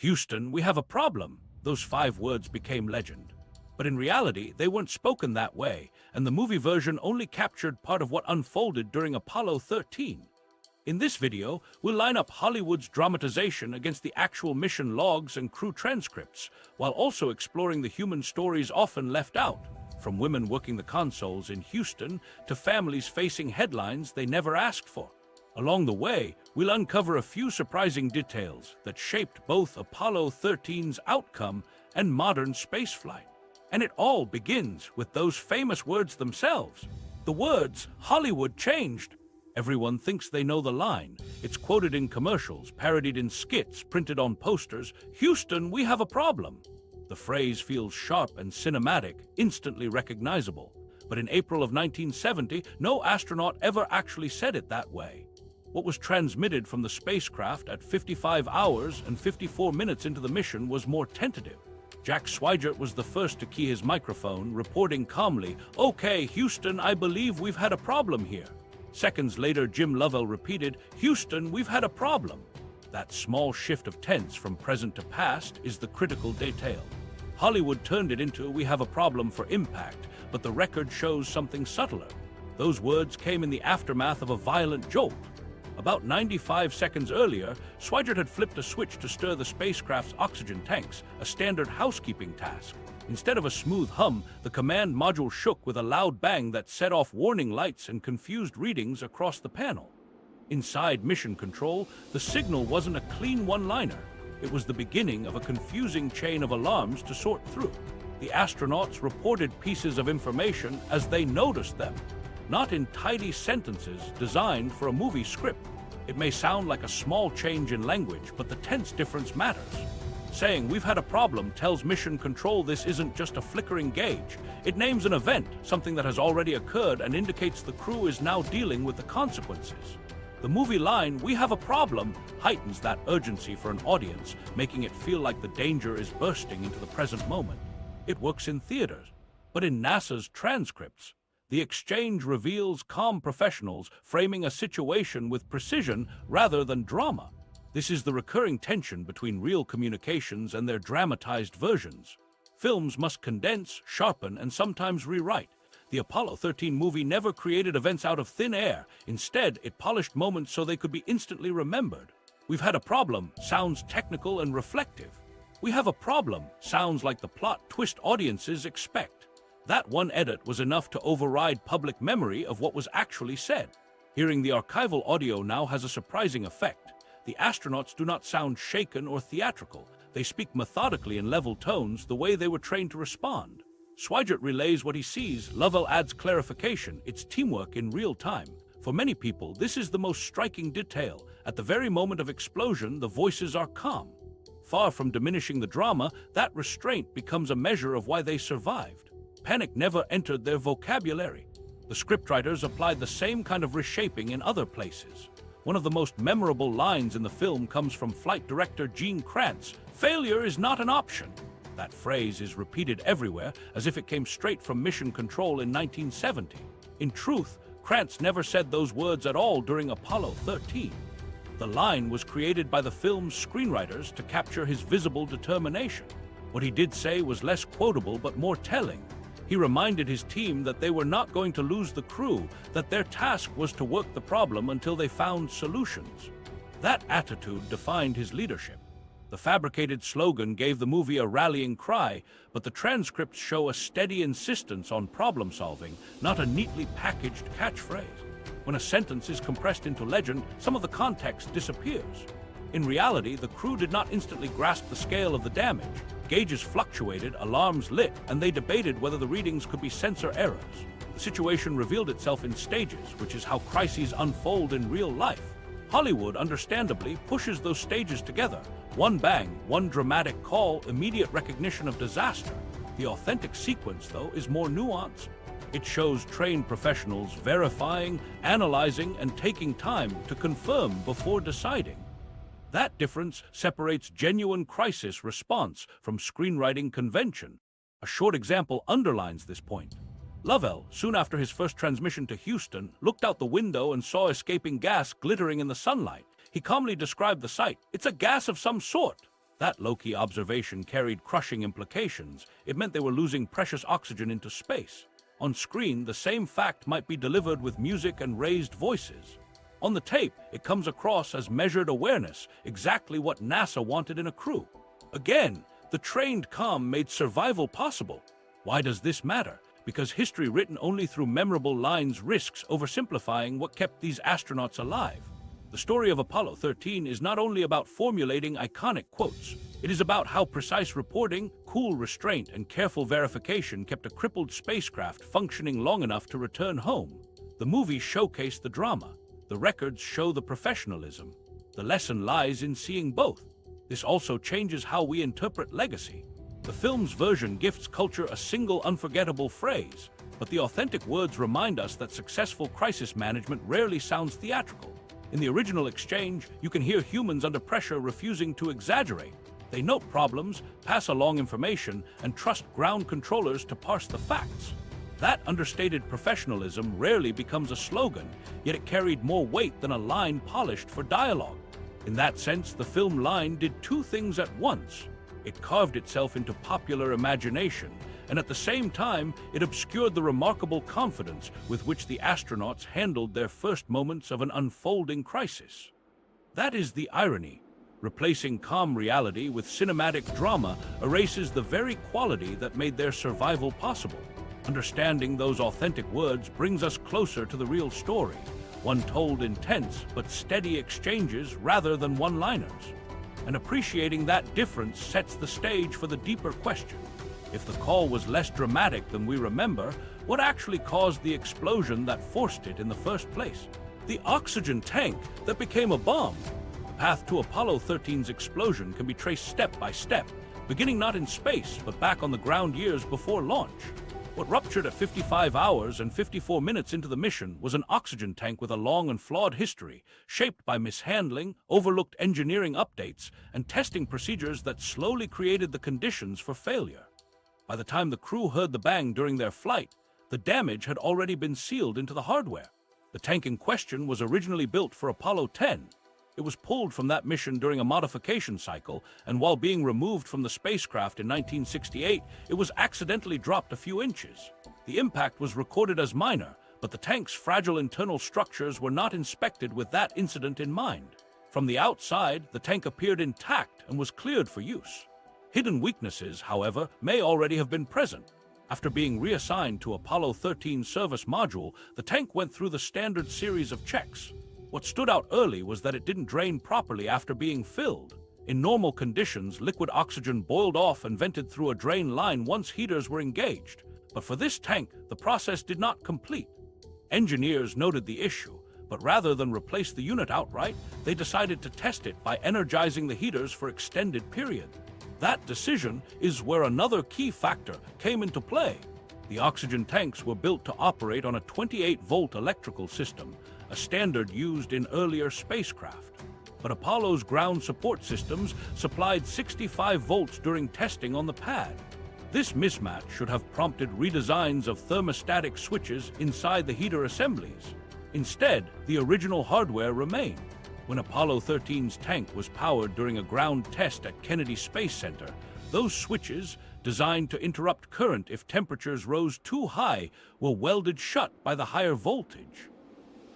Houston, we have a problem. Those 5 words became legend. But in reality, they weren't spoken that way, and the movie version only captured part of what unfolded during Apollo 13. In this video, we'll line up Hollywood's dramatization against the actual mission logs and crew transcripts, while also exploring the human stories often left out, from women working the consoles in Houston to families facing headlines they never asked for. Along the way, we'll uncover a few surprising details that shaped both Apollo 13's outcome and modern spaceflight. And it all begins with those famous words themselves. The words, "Hollywood changed." Everyone thinks they know the line. It's quoted in commercials, parodied in skits, printed on posters. "Houston, we have a problem." The phrase feels sharp and cinematic, instantly recognizable. But in April of 1970, no astronaut ever actually said it that way. What was transmitted from the spacecraft at 55 hours and 54 minutes into the mission was more tentative. Jack Swigert was the first to key his microphone, reporting calmly, "Okay, Houston, I believe we've had a problem here." Seconds later, Jim Lovell repeated, "Houston, we've had a problem." That small shift of tense from present to past is the critical detail. Hollywood turned it into "we have a problem" for impact, but the record shows something subtler. Those words came in the aftermath of a violent jolt. About 95 seconds earlier, Swigert had flipped a switch to stir the spacecraft's oxygen tanks, a standard housekeeping task. Instead of a smooth hum, the command module shook with a loud bang that set off warning lights and confused readings across the panel. Inside Mission Control, the signal wasn't a clean one-liner. It was the beginning of a confusing chain of alarms to sort through. The astronauts reported pieces of information as they noticed them, not in tidy sentences designed for a movie script. It may sound like a small change in language, but the tense difference matters. Saying "we've had a problem" tells Mission Control this isn't just a flickering gauge. It names an event, something that has already occurred, and indicates the crew is now dealing with the consequences. The movie line, "we have a problem," heightens that urgency for an audience, making it feel like the danger is bursting into the present moment. It works in theaters, but in NASA's transcripts, the exchange reveals calm professionals framing a situation with precision rather than drama. This is the recurring tension between real communications and their dramatized versions. Films must condense, sharpen, and sometimes rewrite. The Apollo 13 movie never created events out of thin air. Instead, it polished moments so they could be instantly remembered. "We've had a problem" sounds technical and reflective. "We have a problem" sounds like the plot twist audiences expect. That one edit was enough to override public memory of what was actually said. Hearing the archival audio now has a surprising effect. The astronauts do not sound shaken or theatrical. They speak methodically in level tones, the way they were trained to respond. Swigert relays what he sees. Lovell adds clarification. It's teamwork in real time. For many people, this is the most striking detail. At the very moment of explosion, the voices are calm. Far from diminishing the drama, that restraint becomes a measure of why they survived. Panic never entered their vocabulary. The scriptwriters applied the same kind of reshaping in other places. One of the most memorable lines in the film comes from flight director Gene Kranz, "Failure is not an option." That phrase is repeated everywhere, as if it came straight from Mission Control in 1970. In truth, Kranz never said those words at all during Apollo 13. The line was created by the film's screenwriters to capture his visible determination. What he did say was less quotable but more telling. He reminded his team that they were not going to lose the crew, that their task was to work the problem until they found solutions. That attitude defined his leadership. The fabricated slogan gave the movie a rallying cry, but the transcripts show a steady insistence on problem solving, not a neatly packaged catchphrase. When a sentence is compressed into legend, some of the context disappears. In reality, the crew did not instantly grasp the scale of the damage. Gauges fluctuated, alarms lit, and they debated whether the readings could be sensor errors. The situation revealed itself in stages, which is how crises unfold in real life. Hollywood, understandably, pushes those stages together. One bang, one dramatic call, immediate recognition of disaster. The authentic sequence, though, is more nuanced. It shows trained professionals verifying, analyzing, and taking time to confirm before deciding. That difference separates genuine crisis response from screenwriting convention. A short example underlines this point. Lovell, soon after his first transmission to Houston, looked out the window and saw escaping gas glittering in the sunlight. He calmly described the sight. "It's a gas of some sort." That low-key observation carried crushing implications. It meant they were losing precious oxygen into space. On screen, the same fact might be delivered with music and raised voices. On the tape, it comes across as measured awareness, exactly what NASA wanted in a crew. Again, the trained comm made survival possible. Why does this matter? Because history written only through memorable lines risks oversimplifying what kept these astronauts alive. The story of Apollo 13 is not only about formulating iconic quotes, it is about how precise reporting, cool restraint, and careful verification kept a crippled spacecraft functioning long enough to return home. The movie showcased the drama. The records show the professionalism. The lesson lies in seeing both. This also changes how we interpret legacy. The film's version gifts culture a single unforgettable phrase, but the authentic words remind us that successful crisis management rarely sounds theatrical. In the original exchange, you can hear humans under pressure refusing to exaggerate. They note problems, pass along information, and trust ground controllers to parse the facts. That understated professionalism rarely becomes a slogan, yet it carried more weight than a line polished for dialogue. In that sense, the film line did two things at once. It carved itself into popular imagination, and at the same time, it obscured the remarkable confidence with which the astronauts handled their first moments of an unfolding crisis. That is the irony. Replacing calm reality with cinematic drama erases the very quality that made their survival possible. Understanding those authentic words brings us closer to the real story, one told in tense but steady exchanges rather than one-liners. And appreciating that difference sets the stage for the deeper question. If the call was less dramatic than we remember, what actually caused the explosion that forced it in the first place? The oxygen tank that became a bomb. The path to Apollo 13's explosion can be traced step by step, beginning not in space, but back on the ground years before launch. What ruptured at 55 hours and 54 minutes into the mission was an oxygen tank with a long and flawed history, shaped by mishandling, overlooked engineering updates, and testing procedures that slowly created the conditions for failure. By the time the crew heard the bang during their flight, the damage had already been sealed into the hardware. The tank in question was originally built for Apollo 10. It was pulled from that mission during a modification cycle, and while being removed from the spacecraft in 1968, it was accidentally dropped a few inches. The impact was recorded as minor, but the tank's fragile internal structures were not inspected with that incident in mind. From the outside, the tank appeared intact and was cleared for use. Hidden weaknesses, however, may already have been present. After being reassigned to Apollo 13 service module, the tank went through the standard series of checks. What stood out early was that it didn't drain properly after being filled. In normal conditions, liquid oxygen boiled off and vented through a drain line once heaters were engaged. But for this tank, the process did not complete. Engineers noted the issue, but rather than replace the unit outright, they decided to test it by energizing the heaters for extended period. That decision is where another key factor came into play. The oxygen tanks were built to operate on a 28-volt electrical system, a standard used in earlier spacecraft. But Apollo's ground support systems supplied 65 volts during testing on the pad. This mismatch should have prompted redesigns of thermostatic switches inside the heater assemblies. Instead, the original hardware remained. When Apollo 13's tank was powered during a ground test at Kennedy Space Center, those switches, designed to interrupt current if temperatures rose too high, were welded shut by the higher voltage.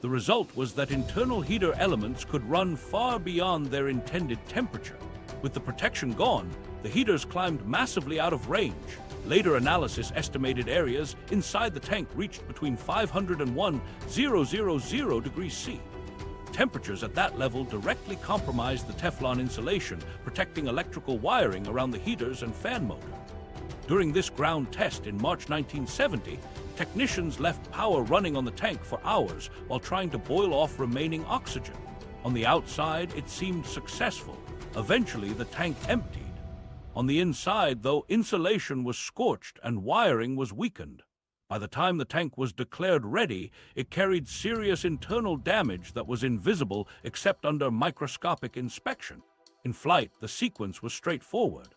The result was that internal heater elements could run far beyond their intended temperature. With the protection gone, the heaters climbed massively out of range. Later analysis estimated areas inside the tank reached between 500 and 1,000 degrees C. Temperatures at that level directly compromised the Teflon insulation, protecting electrical wiring around the heaters and fan motor. During this ground test in March 1970, technicians left power running on the tank for hours while trying to boil off remaining oxygen. On the outside, it seemed successful. Eventually, the tank emptied. On the inside, though, insulation was scorched and wiring was weakened. By the time the tank was declared ready, it carried serious internal damage that was invisible except under microscopic inspection. In flight, the sequence was straightforward.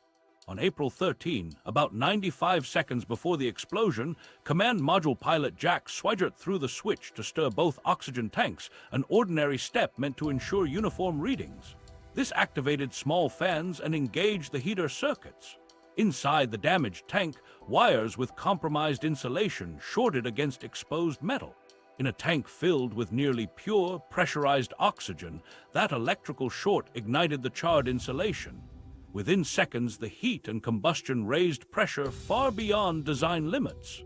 On April 13, about 95 seconds before the explosion, Command Module pilot Jack Swigert threw the switch to stir both oxygen tanks, an ordinary step meant to ensure uniform readings. This activated small fans and engaged the heater circuits. Inside the damaged tank, wires with compromised insulation shorted against exposed metal. In a tank filled with nearly pure, pressurized oxygen, that electrical short ignited the charred insulation. Within seconds, the heat and combustion raised pressure far beyond design limits.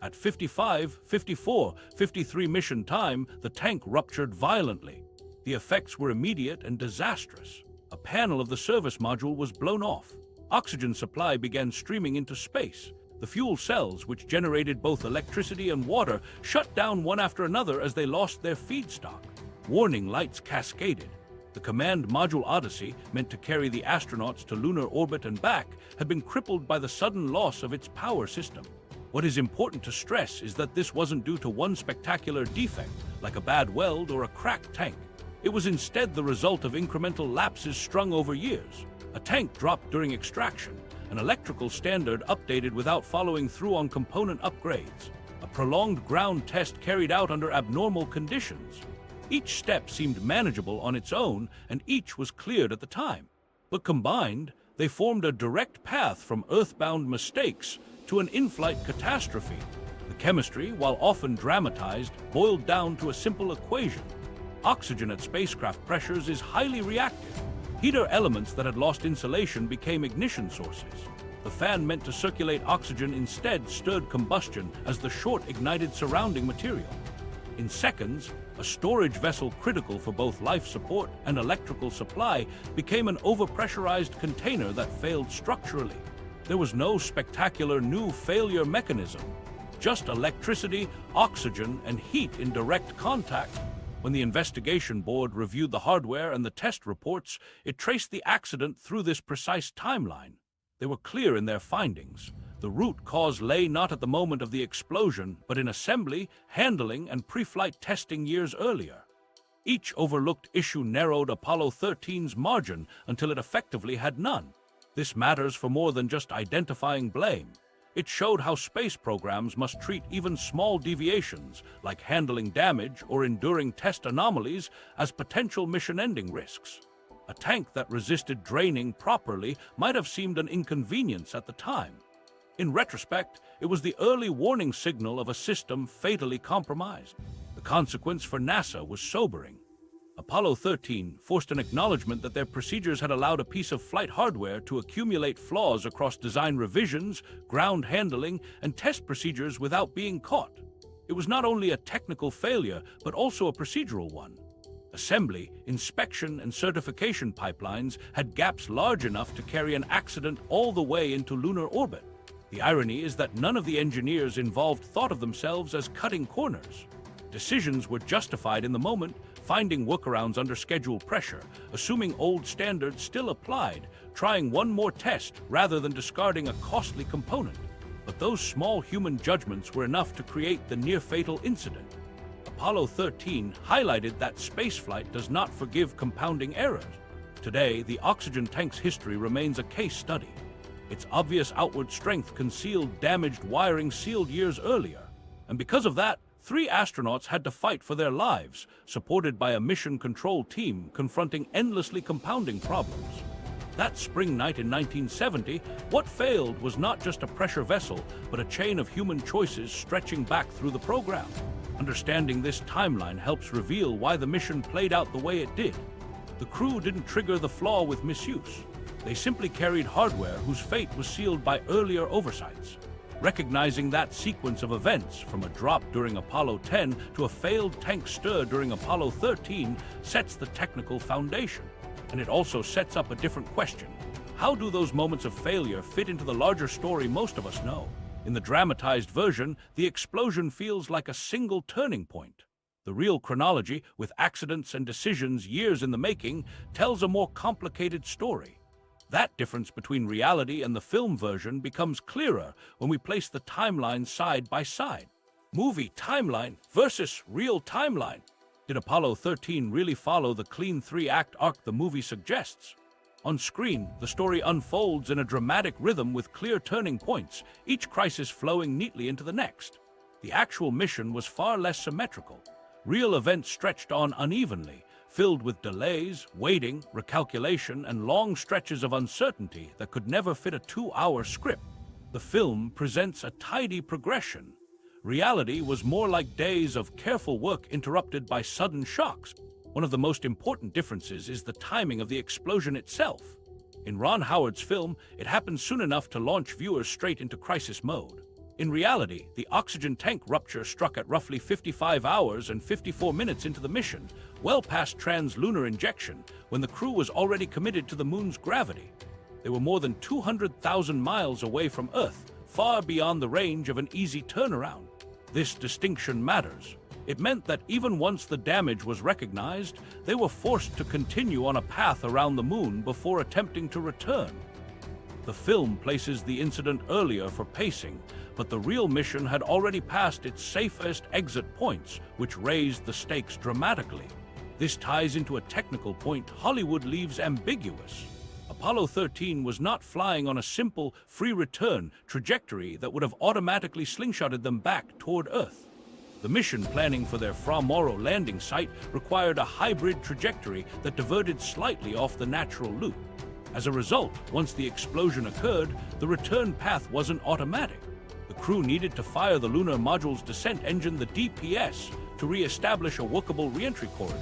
At 55, 54, 53 mission time, the tank ruptured violently. The effects were immediate and disastrous. A panel of the service module was blown off. Oxygen supply began streaming into space. The fuel cells, which generated both electricity and water, shut down one after another as they lost their feedstock. Warning lights cascaded. The command module Odyssey, meant to carry the astronauts to lunar orbit and back, had been crippled by the sudden loss of its power system. What is important to stress is that this wasn't due to one spectacular defect, like a bad weld or a cracked tank. It was instead the result of incremental lapses strung over years. A tank dropped during extraction, an electrical standard updated without following through on component upgrades, a prolonged ground test carried out under abnormal conditions. Each step seemed manageable on its own, and each was cleared at the time. But combined, they formed a direct path from earthbound mistakes to an in-flight catastrophe. The chemistry, while often dramatized, boiled down to a simple equation. Oxygen at spacecraft pressures is highly reactive. Heater elements that had lost insulation became ignition sources. The fan meant to circulate oxygen instead stirred combustion as the short ignited surrounding material. In seconds, a storage vessel critical for both life support and electrical supply became an overpressurized container that failed structurally. There was no spectacular new failure mechanism, just electricity, oxygen, and heat in direct contact. When the investigation board reviewed the hardware and the test reports, it traced the accident through this precise timeline. They were clear in their findings. The root cause lay not at the moment of the explosion, but in assembly, handling, and pre-flight testing years earlier. Each overlooked issue narrowed Apollo 13's margin until it effectively had none. This matters for more than just identifying blame. It showed how space programs must treat even small deviations, like handling damage or enduring test anomalies, as potential mission-ending risks. A tank that resisted draining properly might have seemed an inconvenience at the time. In retrospect, it was the early warning signal of a system fatally compromised. The consequence for NASA was sobering. Apollo 13 forced an acknowledgement that their procedures had allowed a piece of flight hardware to accumulate flaws across design revisions, ground handling, and test procedures without being caught. It was not only a technical failure, but also a procedural one. Assembly, inspection, and certification pipelines had gaps large enough to carry an accident all the way into lunar orbit. The irony is that none of the engineers involved thought of themselves as cutting corners. Decisions were justified in the moment, finding workarounds under schedule pressure, assuming old standards still applied, trying one more test rather than discarding a costly component. But those small human judgments were enough to create the near-fatal incident. Apollo 13 highlighted that spaceflight does not forgive compounding errors. Today, the oxygen tank's history remains a case study. Its obvious outward strength concealed damaged wiring sealed years earlier. And because of that, 3 astronauts had to fight for their lives, supported by a mission control team confronting endlessly compounding problems. That spring night in 1970, what failed was not just a pressure vessel, but a chain of human choices stretching back through the program. Understanding this timeline helps reveal why the mission played out the way it did. The crew didn't trigger the flaw with misuse. They simply carried hardware whose fate was sealed by earlier oversights. Recognizing that sequence of events, from a drop during Apollo 10 to a failed tank stir during Apollo 13, sets the technical foundation. And it also sets up a different question. How do those moments of failure fit into the larger story most of us know? In the dramatized version, the explosion feels like a single turning point. The real chronology, with accidents and decisions years in the making, tells a more complicated story. That difference between reality and the film version becomes clearer when we place the timelines side by side. Movie timeline versus real timeline. Did Apollo 13 really follow the clean 3-act arc the movie suggests? On screen, the story unfolds in a dramatic rhythm with clear turning points, each crisis flowing neatly into the next. The actual mission was far less symmetrical. Real events stretched on unevenly, filled with delays, waiting, recalculation, and long stretches of uncertainty that could never fit a 2-hour script. The film presents a tidy progression. Reality was more like days of careful work interrupted by sudden shocks. One of the most important differences is the timing of the explosion itself. In Ron Howard's film, it happened soon enough to launch viewers straight into crisis mode. In reality, the oxygen tank rupture struck at roughly 55 hours and 54 minutes into the mission, well past trans-lunar injection, when the crew was already committed to the moon's gravity. They were more than 200,000 miles away from Earth, far beyond the range of an easy turnaround. This distinction matters. It meant that even once the damage was recognized, they were forced to continue on a path around the moon before attempting to return. The film places the incident earlier for pacing, but the real mission had already passed its safest exit points, which raised the stakes dramatically. This ties into a technical point Hollywood leaves ambiguous. Apollo 13 was not flying on a simple, free return trajectory that would have automatically slingshotted them back toward Earth. The mission planning for their Fra Mauro landing site required a hybrid trajectory that diverted slightly off the natural loop. As a result, once the explosion occurred, the return path wasn't automatic. The crew needed to fire the lunar module's descent engine, the DPS, to re-establish a workable re-entry corridor.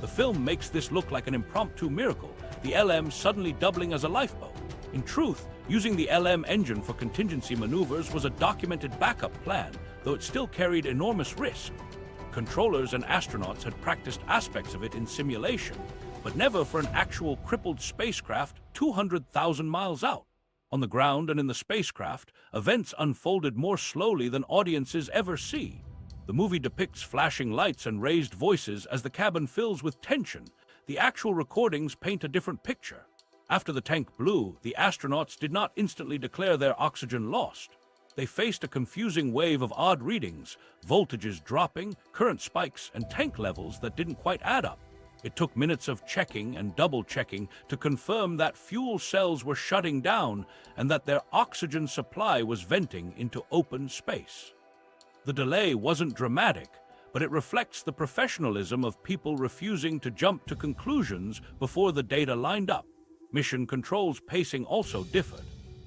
The film makes this look like an impromptu miracle, the LM suddenly doubling as a lifeboat. In truth, using the LM engine for contingency maneuvers was a documented backup plan, though it still carried enormous risk. Controllers and astronauts had practiced aspects of it in simulation, but never for an actual crippled spacecraft 200,000 miles out. On the ground and in the spacecraft, events unfolded more slowly than audiences ever see. The movie depicts flashing lights and raised voices as the cabin fills with tension. The actual recordings paint a different picture. After the tank blew, the astronauts did not instantly declare their oxygen lost. They faced a confusing wave of odd readings, voltages dropping, current spikes, and tank levels that didn't quite add up. It took minutes of checking and double-checking to confirm that fuel cells were shutting down and that their oxygen supply was venting into open space. The delay wasn't dramatic, but it reflects the professionalism of people refusing to jump to conclusions before the data lined up. Mission Control's pacing also differed.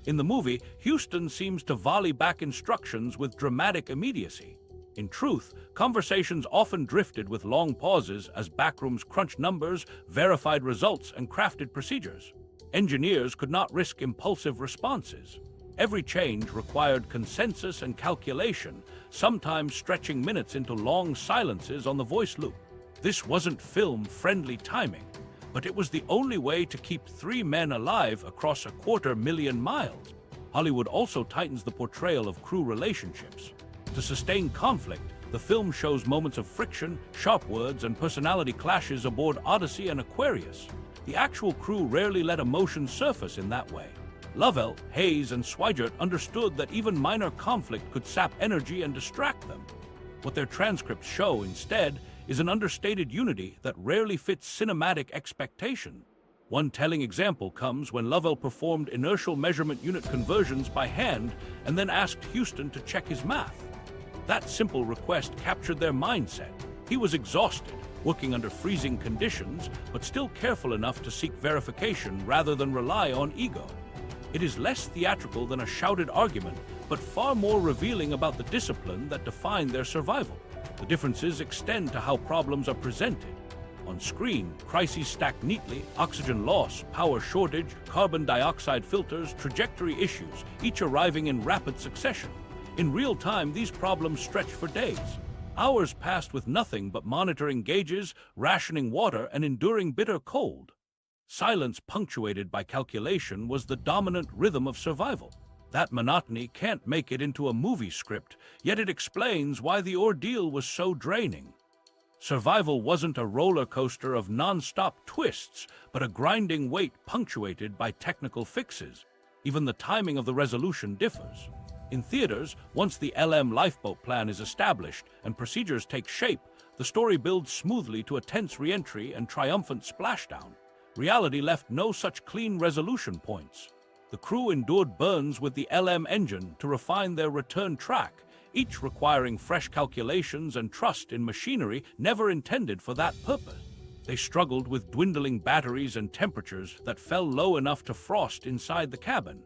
In the movie, Houston seems to volley back instructions with dramatic immediacy. In truth, conversations often drifted with long pauses as backrooms crunched numbers, verified results, and crafted procedures. Engineers could not risk impulsive responses. Every change required consensus and calculation, sometimes stretching minutes into long silences on the voice loop. This wasn't film-friendly timing, but it was the only way to keep 3 men alive across 250,000 miles. Hollywood also tightens the portrayal of crew relationships. To sustain conflict, the film shows moments of friction, sharp words, and personality clashes aboard Odyssey and Aquarius. The actual crew rarely let emotions surface in that way. Lovell, Hayes, and Swigert understood that even minor conflict could sap energy and distract them. What their transcripts show, instead, is an understated unity that rarely fits cinematic expectation. One telling example comes when Lovell performed inertial measurement unit conversions by hand and then asked Houston to check his math. That simple request captured their mindset. He was exhausted, working under freezing conditions, but still careful enough to seek verification rather than rely on ego. It is less theatrical than a shouted argument, but far more revealing about the discipline that defined their survival. The differences extend to how problems are presented. On screen, crises stack neatly: oxygen loss, power shortage, carbon dioxide filters, trajectory issues, each arriving in rapid succession. In real time, these problems stretch for days. Hours passed with nothing but monitoring gauges, rationing water, and enduring bitter cold. Silence punctuated by calculation was the dominant rhythm of survival. That monotony can't make it into a movie script, yet it explains why the ordeal was so draining. Survival wasn't a roller coaster of non-stop twists, but a grinding wait punctuated by technical fixes. Even the timing of the resolution differs. In theaters, once the LM lifeboat plan is established and procedures take shape, the story builds smoothly to a tense re-entry and triumphant splashdown. Reality left no such clean resolution points. The crew endured burns with the LM engine to refine their return track, each requiring fresh calculations and trust in machinery never intended for that purpose. They struggled with dwindling batteries and temperatures that fell low enough to frost inside the cabin.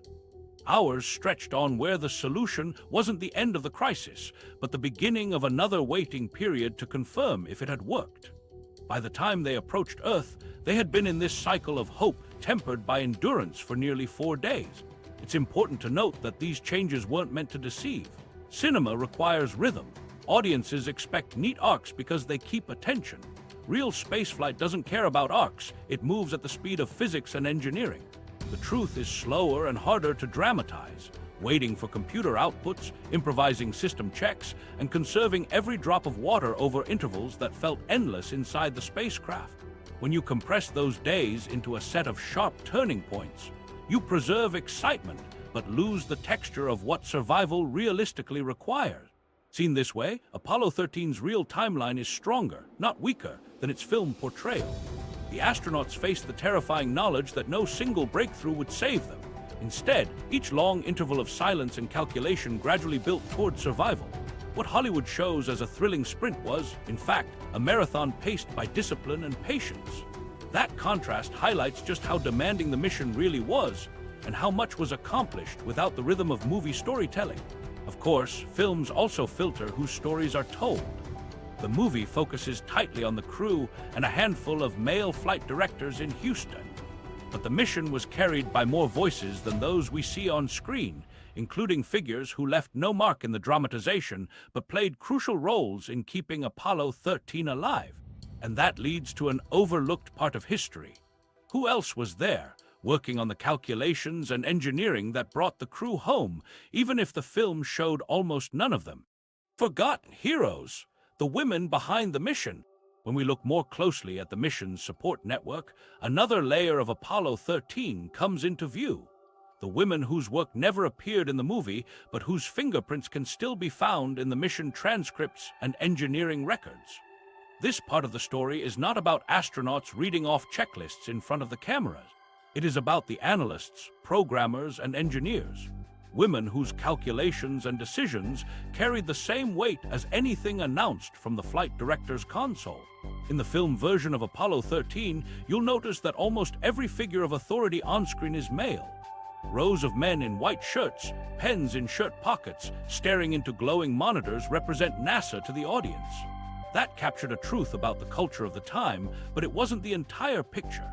Hours stretched on where the solution wasn't the end of the crisis, but the beginning of another waiting period to confirm if it had worked. By the time they approached Earth, they had been in this cycle of hope tempered by endurance for nearly 4 days. It's important to note that these changes weren't meant to deceive. Cinema requires rhythm. Audiences expect neat arcs because they keep attention. Real spaceflight doesn't care about arcs, it moves at the speed of physics and engineering. The truth is slower and harder to dramatize, waiting for computer outputs, improvising system checks, and conserving every drop of water over intervals that felt endless inside the spacecraft. When you compress those days into a set of sharp turning points, you preserve excitement but lose the texture of what survival realistically requires. Seen this way, Apollo 13's real timeline is stronger, not weaker, than its film portrayal. The astronauts faced the terrifying knowledge that no single breakthrough would save them. Instead, each long interval of silence and calculation gradually built toward survival. What Hollywood shows as a thrilling sprint was, in fact, a marathon paced by discipline and patience. That contrast highlights just how demanding the mission really was, and how much was accomplished without the rhythm of movie storytelling. Of course, films also filter whose stories are told. The movie focuses tightly on the crew and a handful of male flight directors in Houston. But the mission was carried by more voices than those we see on screen, including figures who left no mark in the dramatization but played crucial roles in keeping Apollo 13 alive. And that leads to an overlooked part of history. Who else was there, working on the calculations and engineering that brought the crew home, even if the film showed almost none of them? Forgotten heroes, the women behind the mission. When we look more closely at the mission's support network, another layer of Apollo 13 comes into view. The women whose work never appeared in the movie, but whose fingerprints can still be found in the mission transcripts and engineering records. This part of the story is not about astronauts reading off checklists in front of the cameras. It is about the analysts, programmers, and engineers. Women whose calculations and decisions carried the same weight as anything announced from the flight director's console. In the film version of Apollo 13, you'll notice that almost every figure of authority on-screen is male. Rows of men in white shirts, pens in shirt pockets, staring into glowing monitors represent NASA to the audience. That captured a truth about the culture of the time, but it wasn't the entire picture.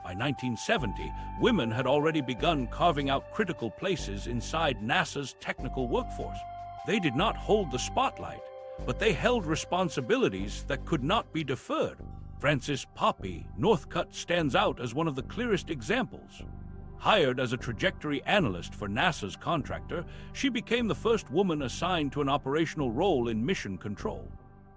By 1970, women had already begun carving out critical places inside NASA's technical workforce. They did not hold the spotlight, but they held responsibilities that could not be deferred. Frances Poppy Northcutt stands out as one of the clearest examples. Hired as a trajectory analyst for NASA's contractor, she became the first woman assigned to an operational role in mission control.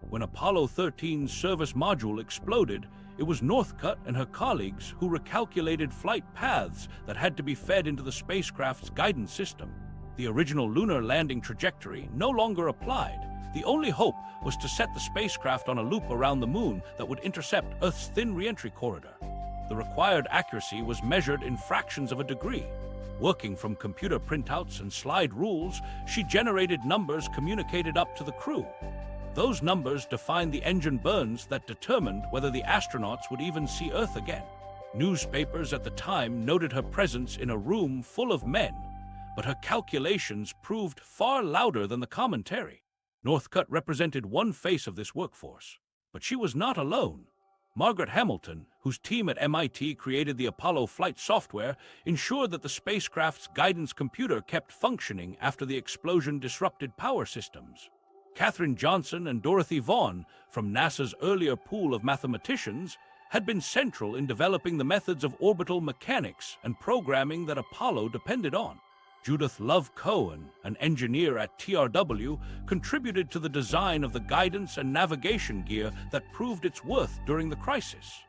When Apollo 13's service module exploded, it was Northcutt and her colleagues who recalculated flight paths that had to be fed into the spacecraft's guidance system. The original lunar landing trajectory no longer applied. The only hope was to set the spacecraft on a loop around the moon that would intercept Earth's thin re-entry corridor. The required accuracy was measured in fractions of a degree. Working from computer printouts and slide rules, she generated numbers communicated up to the crew. Those numbers defined the engine burns that determined whether the astronauts would even see Earth again. Newspapers at the time noted her presence in a room full of men, but her calculations proved far louder than the commentary. Northcutt represented one face of this workforce, but she was not alone. Margaret Hamilton, whose team at MIT created the Apollo flight software, ensured that the spacecraft's guidance computer kept functioning after the explosion disrupted power systems. Katherine Johnson and Dorothy Vaughan, from NASA's earlier pool of mathematicians, had been central in developing the methods of orbital mechanics and programming that Apollo depended on. Judith Love Cohen, an engineer at TRW, contributed to the design of the guidance and navigation gear that proved its worth during the crisis.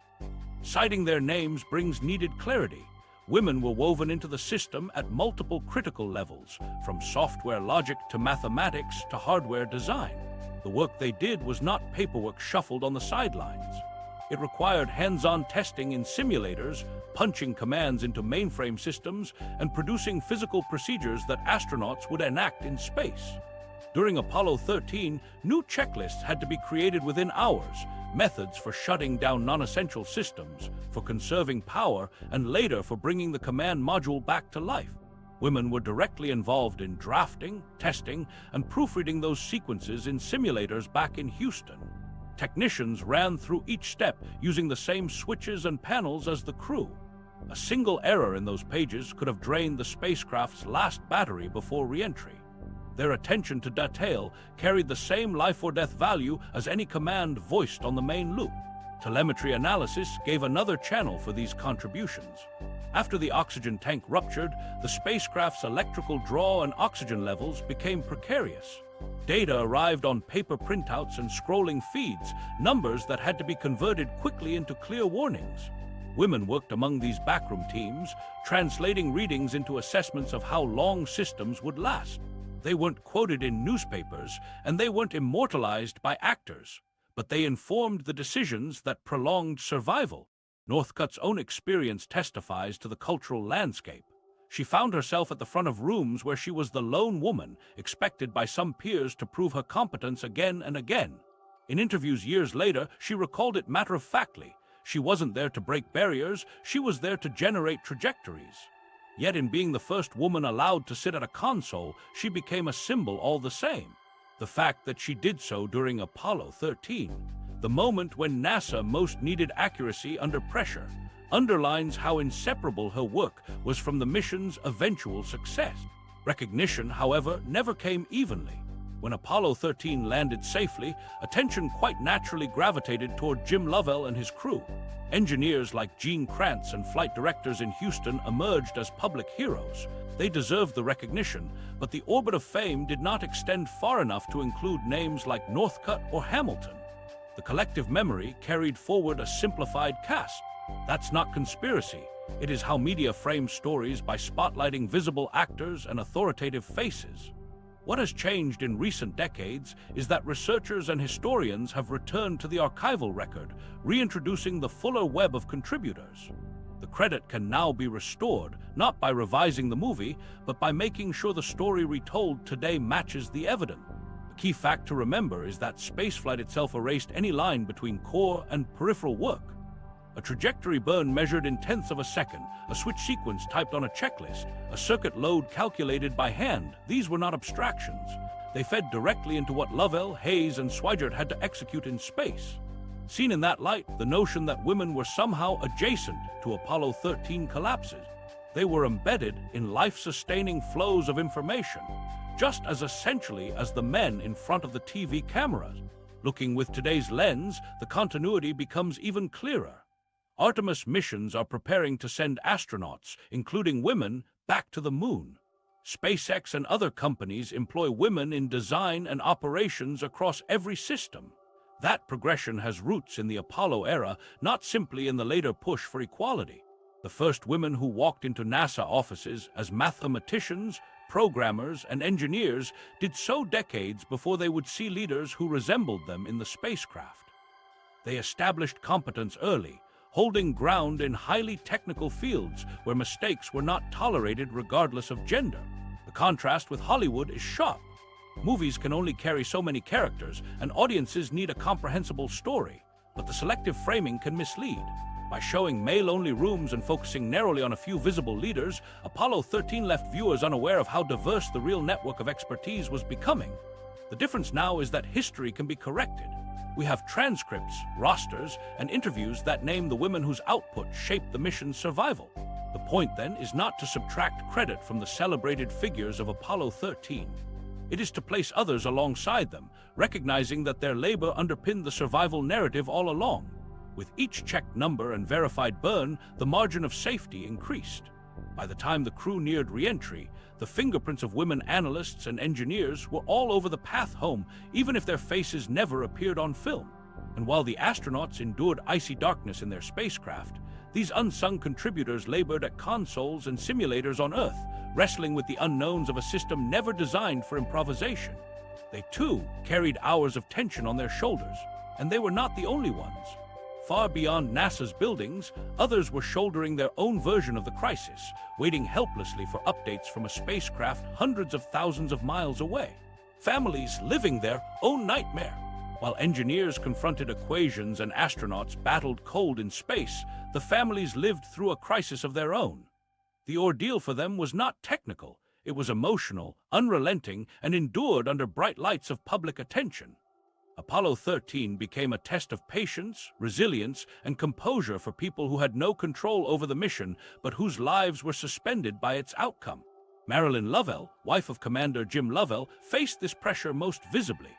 Citing their names brings needed clarity. Women were woven into the system at multiple critical levels, from software logic to mathematics to hardware design. The work they did was not paperwork shuffled on the sidelines. It required hands-on testing in simulators, punching commands into mainframe systems, and producing physical procedures that astronauts would enact in space. During Apollo 13, new checklists had to be created within hours, methods for shutting down non-essential systems, for conserving power, and later for bringing the command module back to life. Women were directly involved in drafting, testing, and proofreading those sequences in simulators back in Houston. Technicians ran through each step using the same switches and panels as the crew. A single error in those pages could have drained the spacecraft's last battery before re-entry. Their attention to detail carried the same life-or-death value as any command voiced on the main loop. Telemetry analysis gave another channel for these contributions. After the oxygen tank ruptured, the spacecraft's electrical draw and oxygen levels became precarious. Data arrived on paper printouts and scrolling feeds, numbers that had to be converted quickly into clear warnings. Women worked among these backroom teams, translating readings into assessments of how long systems would last. They weren't quoted in newspapers, and they weren't immortalized by actors, but they informed the decisions that prolonged survival. Northcutt's own experience testifies to the cultural landscape. She found herself at the front of rooms where she was the lone woman, expected by some peers to prove her competence again and again. In interviews years later, she recalled it matter-of-factly. She wasn't there to break barriers, she was there to generate trajectories. Yet in being the first woman allowed to sit at a console, she became a symbol all the same. The fact that she did so during Apollo 13, the moment when NASA most needed accuracy under pressure, underlines how inseparable her work was from the mission's eventual success. Recognition, however, never came evenly. When Apollo 13 landed safely, attention quite naturally gravitated toward Jim Lovell and his crew. Engineers like Gene Kranz and flight directors in Houston emerged as public heroes. They deserved the recognition, but the orbit of fame did not extend far enough to include names like Northcutt or Hamilton. The collective memory carried forward a simplified cast. That's not conspiracy. It is how media frames stories by spotlighting visible actors and authoritative faces. What has changed in recent decades is that researchers and historians have returned to the archival record, reintroducing the fuller web of contributors. The credit can now be restored, not by revising the movie, but by making sure the story retold today matches the evidence. The key fact to remember is that spaceflight itself erased any line between core and peripheral work. A trajectory burn measured in tenths of a second, a switch sequence typed on a checklist, a circuit load calculated by hand. These were not abstractions. They fed directly into what Lovell, Hayes, and Swigert had to execute in space. Seen in that light, the notion that women were somehow adjacent to Apollo 13 collapses. They were embedded in life-sustaining flows of information, just as essentially as the men in front of the TV cameras. Looking with today's lens, the continuity becomes even clearer. Artemis missions are preparing to send astronauts, including women, back to the moon. SpaceX and other companies employ women in design and operations across every system. That progression has roots in the Apollo era, not simply in the later push for equality. The first women who walked into NASA offices as mathematicians, programmers, and engineers did so decades before they would see leaders who resembled them in the spacecraft. They established competence early, holding ground in highly technical fields where mistakes were not tolerated regardless of gender. The contrast with Hollywood is sharp. Movies can only carry so many characters, and audiences need a comprehensible story, but the selective framing can mislead. By showing male-only rooms and focusing narrowly on a few visible leaders, Apollo 13 left viewers unaware of how diverse the real network of expertise was becoming. The difference now is that history can be corrected. We have transcripts, rosters, and interviews that name the women whose output shaped the mission's survival. The point, then, is not to subtract credit from the celebrated figures of Apollo 13. It is to place others alongside them, recognizing that their labor underpinned the survival narrative all along. With each checked number and verified burn, the margin of safety increased. By the time the crew neared re-entry, the fingerprints of women analysts and engineers were all over the path home, even if their faces never appeared on film. And while the astronauts endured icy darkness in their spacecraft, these unsung contributors labored at consoles and simulators on Earth, wrestling with the unknowns of a system never designed for improvisation. They, too, carried hours of tension on their shoulders, and they were not the only ones. Far beyond NASA's buildings, others were shouldering their own version of the crisis, waiting helplessly for updates from a spacecraft hundreds of thousands of miles away. Families living their own nightmare. While engineers confronted equations and astronauts battled cold in space, the families lived through a crisis of their own. The ordeal for them was not technical, it was emotional, unrelenting, and endured under bright lights of public attention. Apollo 13 became a test of patience, resilience, and composure for people who had no control over the mission, but whose lives were suspended by its outcome. Marilyn Lovell, wife of Commander Jim Lovell, faced this pressure most visibly.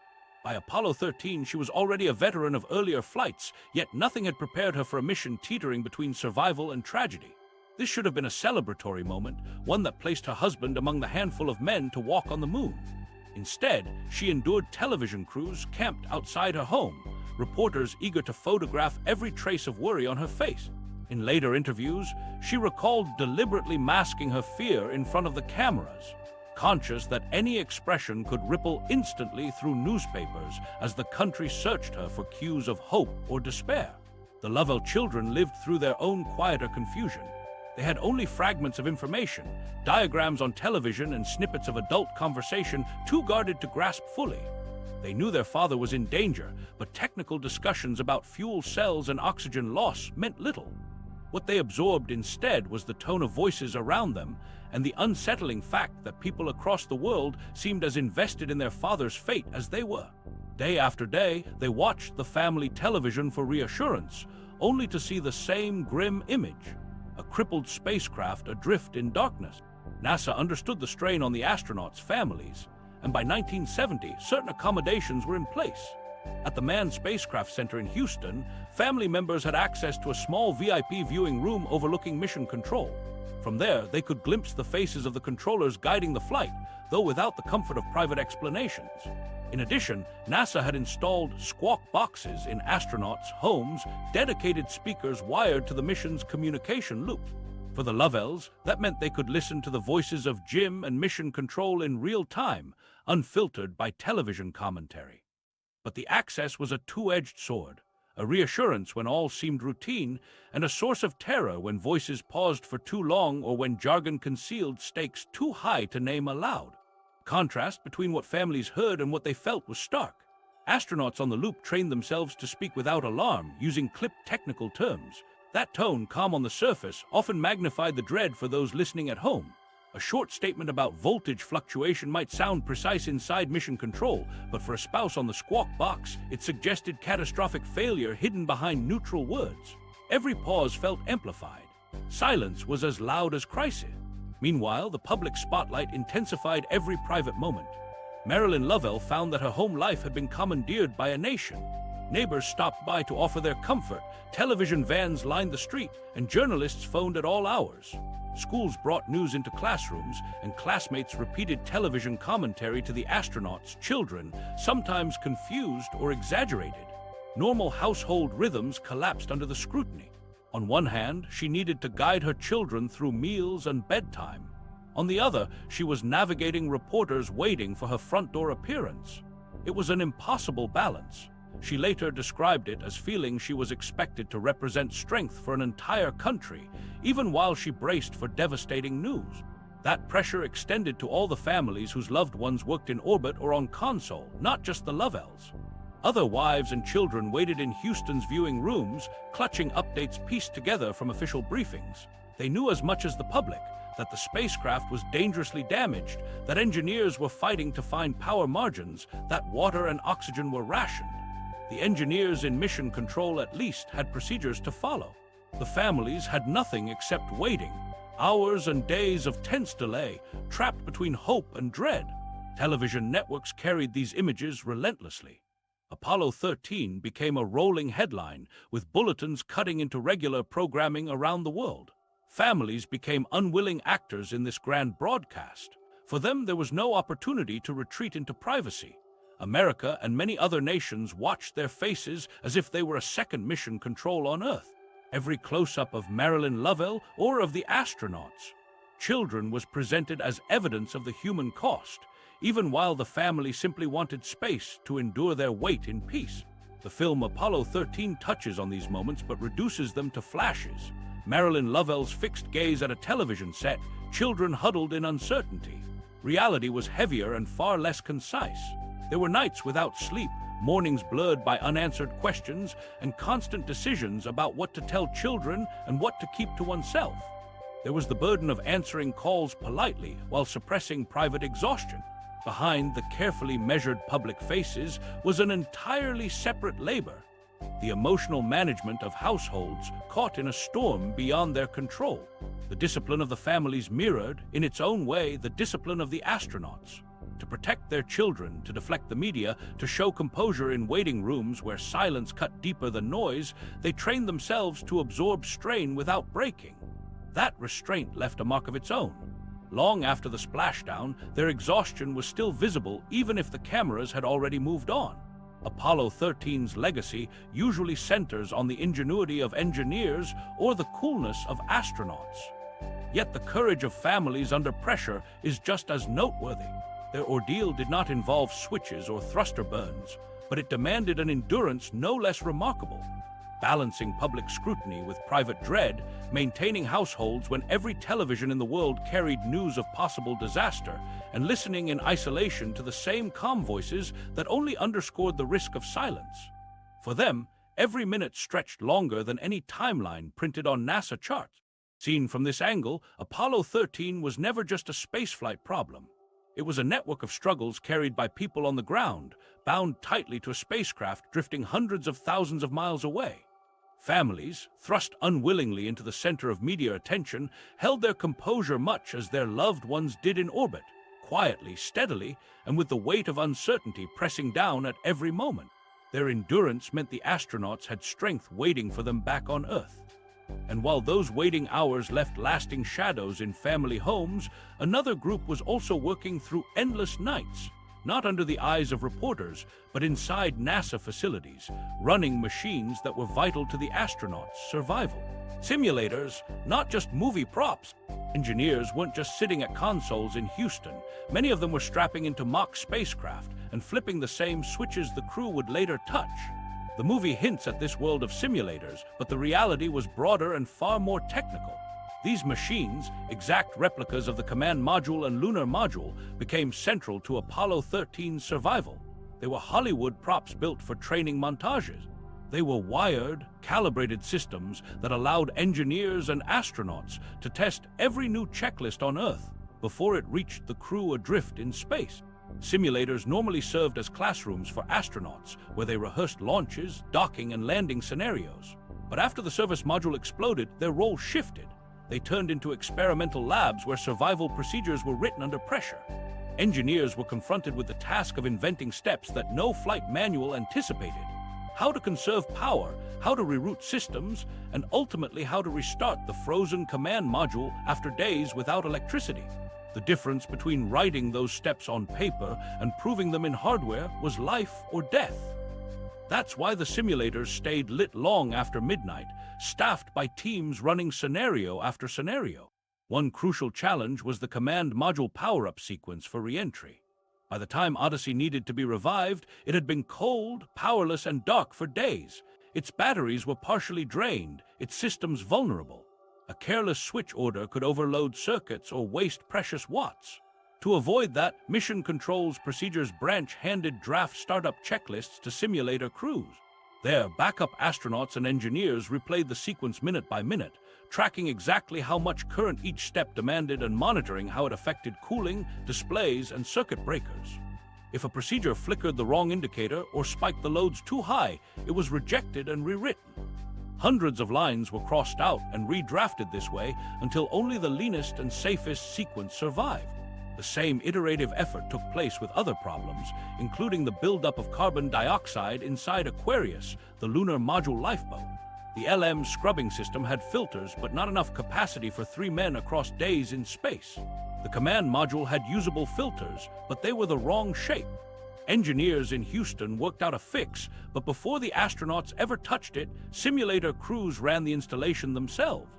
By Apollo 13, she was already a veteran of earlier flights, yet nothing had prepared her for a mission teetering between survival and tragedy. This should have been a celebratory moment, one that placed her husband among the handful of men to walk on the moon. Instead, she endured television crews camped outside her home, reporters eager to photograph every trace of worry on her face. In later interviews, she recalled deliberately masking her fear in front of the cameras, conscious that any expression could ripple instantly through newspapers as the country searched her for cues of hope or despair. The Lovell children lived through their own quieter confusion. They had only fragments of information, diagrams on television and snippets of adult conversation, too guarded to grasp fully. They knew their father was in danger, but technical discussions about fuel cells and oxygen loss meant little. What they absorbed instead was the tone of voices around them and the unsettling fact that people across the world seemed as invested in their father's fate as they were. Day after day, they watched the family television for reassurance, only to see the same grim image: a crippled spacecraft adrift in darkness. NASA understood the strain on the astronauts' families, and by 1970, certain accommodations were in place. At the Manned Spacecraft Center in Houston, family members had access to a small VIP viewing room overlooking mission control. From there, they could glimpse the faces of the controllers guiding the flight, though without the comfort of private explanations. In addition, NASA had installed squawk boxes in astronauts' homes, dedicated speakers wired to the mission's communication loop. For the Lovells, that meant they could listen to the voices of Jim and mission control in real time, unfiltered by television commentary. But the access was a two-edged sword, a reassurance when all seemed routine, and a source of terror when voices paused for too long or when jargon concealed stakes too high to name aloud. The contrast between what families heard and what they felt was stark. Astronauts on the loop trained themselves to speak without alarm, using clipped technical terms. That tone, calm on the surface, often magnified the dread for those listening at home. A short statement about voltage fluctuation might sound precise inside mission control, but for a spouse on the squawk box, it suggested catastrophic failure hidden behind neutral words. Every pause felt amplified. Silence was as loud as crisis. Meanwhile, the public spotlight intensified every private moment. Marilyn Lovell found that her home life had been commandeered by a nation. Neighbors stopped by to offer their comfort, television vans lined the street, and journalists phoned at all hours. Schools brought news into classrooms, and classmates repeated television commentary to the astronauts' children, sometimes confused or exaggerated. Normal household rhythms collapsed under the scrutiny. On one hand, she needed to guide her children through meals and bedtime. On the other, she was navigating reporters waiting for her front door appearance. It was an impossible balance. She later described it as feeling she was expected to represent strength for an entire country, even while she braced for devastating news. That pressure extended to all the families whose loved ones worked in orbit or on console, not just the Lovells. Other wives and children waited in Houston's viewing rooms, clutching updates pieced together from official briefings. They knew as much as the public, that the spacecraft was dangerously damaged, that engineers were fighting to find power margins, that water and oxygen were rationed. The engineers in mission control at least had procedures to follow. The families had nothing except waiting, hours and days of tense delay, trapped between hope and dread. Television networks carried these images relentlessly. Apollo 13 became a rolling headline, with bulletins cutting into regular programming around the world. Families became unwilling actors in this grand broadcast. For them, there was no opportunity to retreat into privacy. America and many other nations watched their faces as if they were a second mission control on Earth. Every close-up of Marilyn Lovell or of the astronauts' children was presented as evidence of the human cost, even while the family simply wanted space to endure their wait in peace. The film Apollo 13 touches on these moments but reduces them to flashes. Marilyn Lovell's fixed gaze at a television set, children huddled in uncertainty. Reality was heavier and far less concise. There were nights without sleep, mornings blurred by unanswered questions, and constant decisions about what to tell children and what to keep to oneself. There was the burden of answering calls politely while suppressing private exhaustion. Behind the carefully measured public faces was an entirely separate labor: the emotional management of households caught in a storm beyond their control. The discipline of the families mirrored, in its own way, the discipline of the astronauts. To protect their children, to deflect the media, to show composure in waiting rooms where silence cut deeper than noise, they trained themselves to absorb strain without breaking. That restraint left a mark of its own. Long after the splashdown, their exhaustion was still visible even if the cameras had already moved on. Apollo 13's legacy usually centers on the ingenuity of engineers or the coolness of astronauts. Yet the courage of families under pressure is just as noteworthy. Their ordeal did not involve switches or thruster burns, but it demanded an endurance no less remarkable. Balancing public scrutiny with private dread, maintaining households when every television in the world carried news of possible disaster, and listening in isolation to the same calm voices that only underscored the risk of silence. For them, every minute stretched longer than any timeline printed on NASA charts. Seen from this angle, Apollo 13 was never just a spaceflight problem. It was a network of struggles carried by people on the ground, bound tightly to a spacecraft drifting hundreds of thousands of miles away. Families, thrust unwillingly into the center of media attention, held their composure much as their loved ones did in orbit, quietly, steadily, and with the weight of uncertainty pressing down at every moment. Their endurance meant the astronauts had strength waiting for them back on Earth. And while those waiting hours left lasting shadows in family homes, another group was also working through endless nights, not under the eyes of reporters, but inside NASA facilities, running machines that were vital to the astronauts' survival. Simulators, not just movie props. Engineers weren't just sitting at consoles in Houston. Many of them were strapping into mock spacecraft and flipping the same switches the crew would later touch. The movie hints at this world of simulators, but the reality was broader and far more technical. These machines, exact replicas of the Command Module and Lunar Module, became central to Apollo 13's survival. They were Hollywood props built for training montages. They were wired, calibrated systems that allowed engineers and astronauts to test every new checklist on Earth before it reached the crew adrift in space. Simulators normally served as classrooms for astronauts, where they rehearsed launches, docking, and landing scenarios. But after the service module exploded, their role shifted. They turned into experimental labs where survival procedures were written under pressure. Engineers were confronted with the task of inventing steps that no flight manual anticipated: how to conserve power, how to reroute systems, and ultimately how to restart the frozen command module after days without electricity. The difference between writing those steps on paper and proving them in hardware was life or death. That's why the simulators stayed lit long after midnight, staffed by teams running scenario after scenario. One crucial challenge was the command module power-up sequence for re-entry. By the time Odyssey needed to be revived, it had been cold, powerless, and dark for days. Its batteries were partially drained, its systems vulnerable. A careless switch order could overload circuits or waste precious watts. To avoid that, Mission Control's procedures branch handed draft startup checklists to simulator crews. There, backup astronauts and engineers replayed the sequence minute by minute, tracking exactly how much current each step demanded and monitoring how it affected cooling, displays, and circuit breakers. If a procedure flickered the wrong indicator or spiked the loads too high, it was rejected and rewritten. Hundreds of lines were crossed out and redrafted this way until only the leanest and safest sequence survived. The same iterative effort took place with other problems, including the buildup of carbon dioxide inside Aquarius, the lunar module lifeboat. The LM scrubbing system had filters, but not enough capacity for 3 men across days in space. The command module had usable filters, but they were the wrong shape. Engineers in Houston worked out a fix, but before the astronauts ever touched it, simulator crews ran the installation themselves.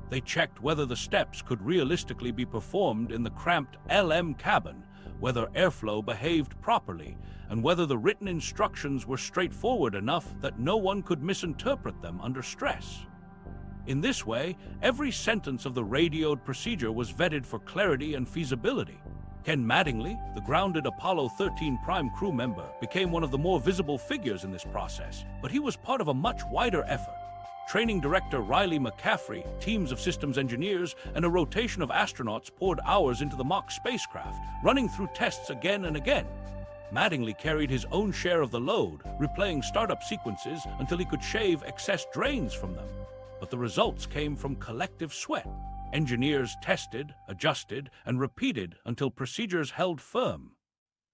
They checked whether the steps could realistically be performed in the cramped LM cabin, whether airflow behaved properly, and whether the written instructions were straightforward enough that no one could misinterpret them under stress. In this way, every sentence of the radioed procedure was vetted for clarity and feasibility. Ken Mattingly, the grounded Apollo 13 prime crew member, became one of the more visible figures in this process, but he was part of a much wider effort. Training director Riley McCaffrey, teams of systems engineers, and a rotation of astronauts poured hours into the mock spacecraft, running through tests again and again. Mattingly carried his own share of the load, replaying startup sequences until he could shave excess drains from them. But the results came from collective sweat. Engineers tested, adjusted, and repeated until procedures held firm.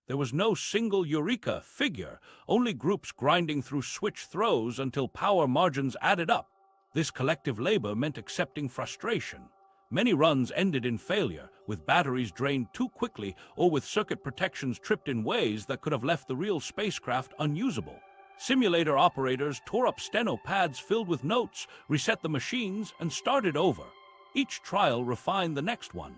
There was no single eureka figure, only groups grinding through switch throws until power margins added up. This collective labor meant accepting frustration. Many runs ended in failure, with batteries drained too quickly or with circuit protections tripped in ways that could have left the real spacecraft unusable. Simulator operators tore up steno pads filled with notes, reset the machines, and started over. Each trial refined the next one.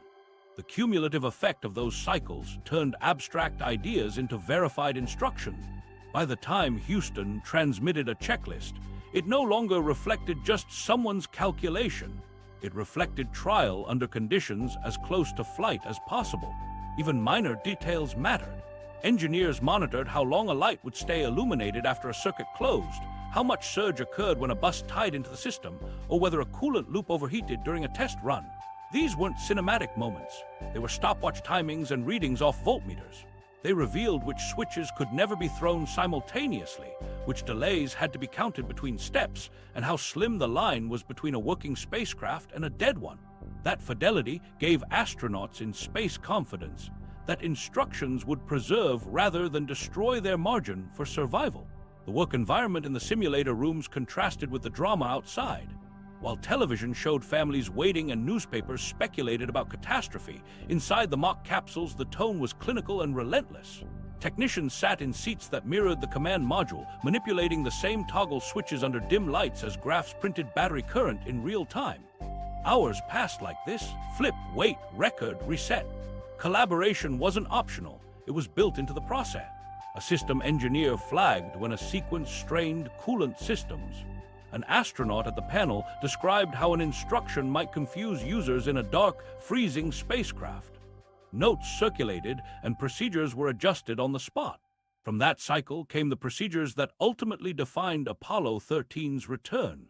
The cumulative effect of those cycles turned abstract ideas into verified instructions. By the time Houston transmitted a checklist, it no longer reflected just someone's calculation. It reflected trial under conditions as close to flight as possible. Even minor details mattered. Engineers monitored how long a light would stay illuminated after a circuit closed, how much surge occurred when a bus tied into the system, or whether a coolant loop overheated during a test run. These weren't cinematic moments. They were stopwatch timings and readings off voltmeters. They revealed which switches could never be thrown simultaneously, which delays had to be counted between steps, and how slim the line was between a working spacecraft and a dead one. That fidelity gave astronauts in space confidence that instructions would preserve rather than destroy their margin for survival. The work environment in the simulator rooms contrasted with the drama outside. While television showed families waiting and newspapers speculated about catastrophe, inside the mock capsules the tone was clinical and relentless. Technicians sat in seats that mirrored the command module, manipulating the same toggle switches under dim lights as graphs printed battery current in real time. Hours passed like this: flip, wait, record, reset. Collaboration wasn't optional, it was built into the process. A system engineer flagged when a sequence strained coolant systems. An astronaut at the panel described how an instruction might confuse users in a dark, freezing spacecraft. Notes circulated and procedures were adjusted on the spot. From that cycle came the procedures that ultimately defined Apollo 13's return.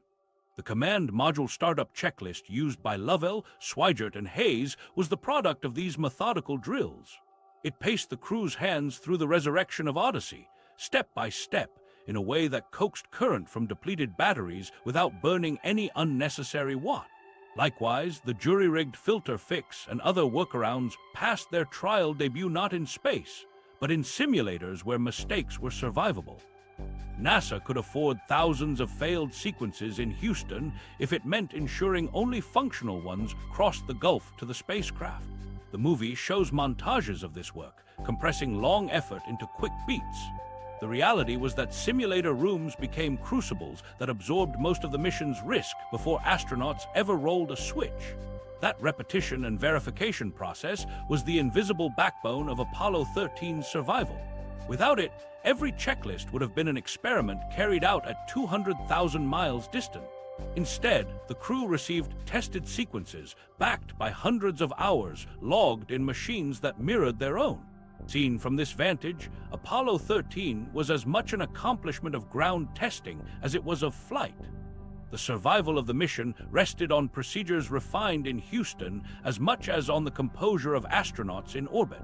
The command module startup checklist used by Lovell, Swigert, and Hayes was the product of these methodical drills. It paced the crew's hands through the resurrection of Odyssey, step by step, in a way that coaxed current from depleted batteries without burning any unnecessary watt. Likewise, the jury-rigged filter fix and other workarounds passed their trial debut not in space, but in simulators where mistakes were survivable. NASA could afford thousands of failed sequences in Houston if it meant ensuring only functional ones crossed the gulf to the spacecraft. The movie shows montages of this work, compressing long effort into quick beats. The reality was that simulator rooms became crucibles that absorbed most of the mission's risk before astronauts ever rolled a switch. That repetition and verification process was the invisible backbone of Apollo 13's survival. Without it, every checklist would have been an experiment carried out at 200,000 miles distant. Instead, the crew received tested sequences backed by hundreds of hours logged in machines that mirrored their own. Seen from this vantage, Apollo 13 was as much an accomplishment of ground testing as it was of flight. The survival of the mission rested on procedures refined in Houston as much as on the composure of astronauts in orbit.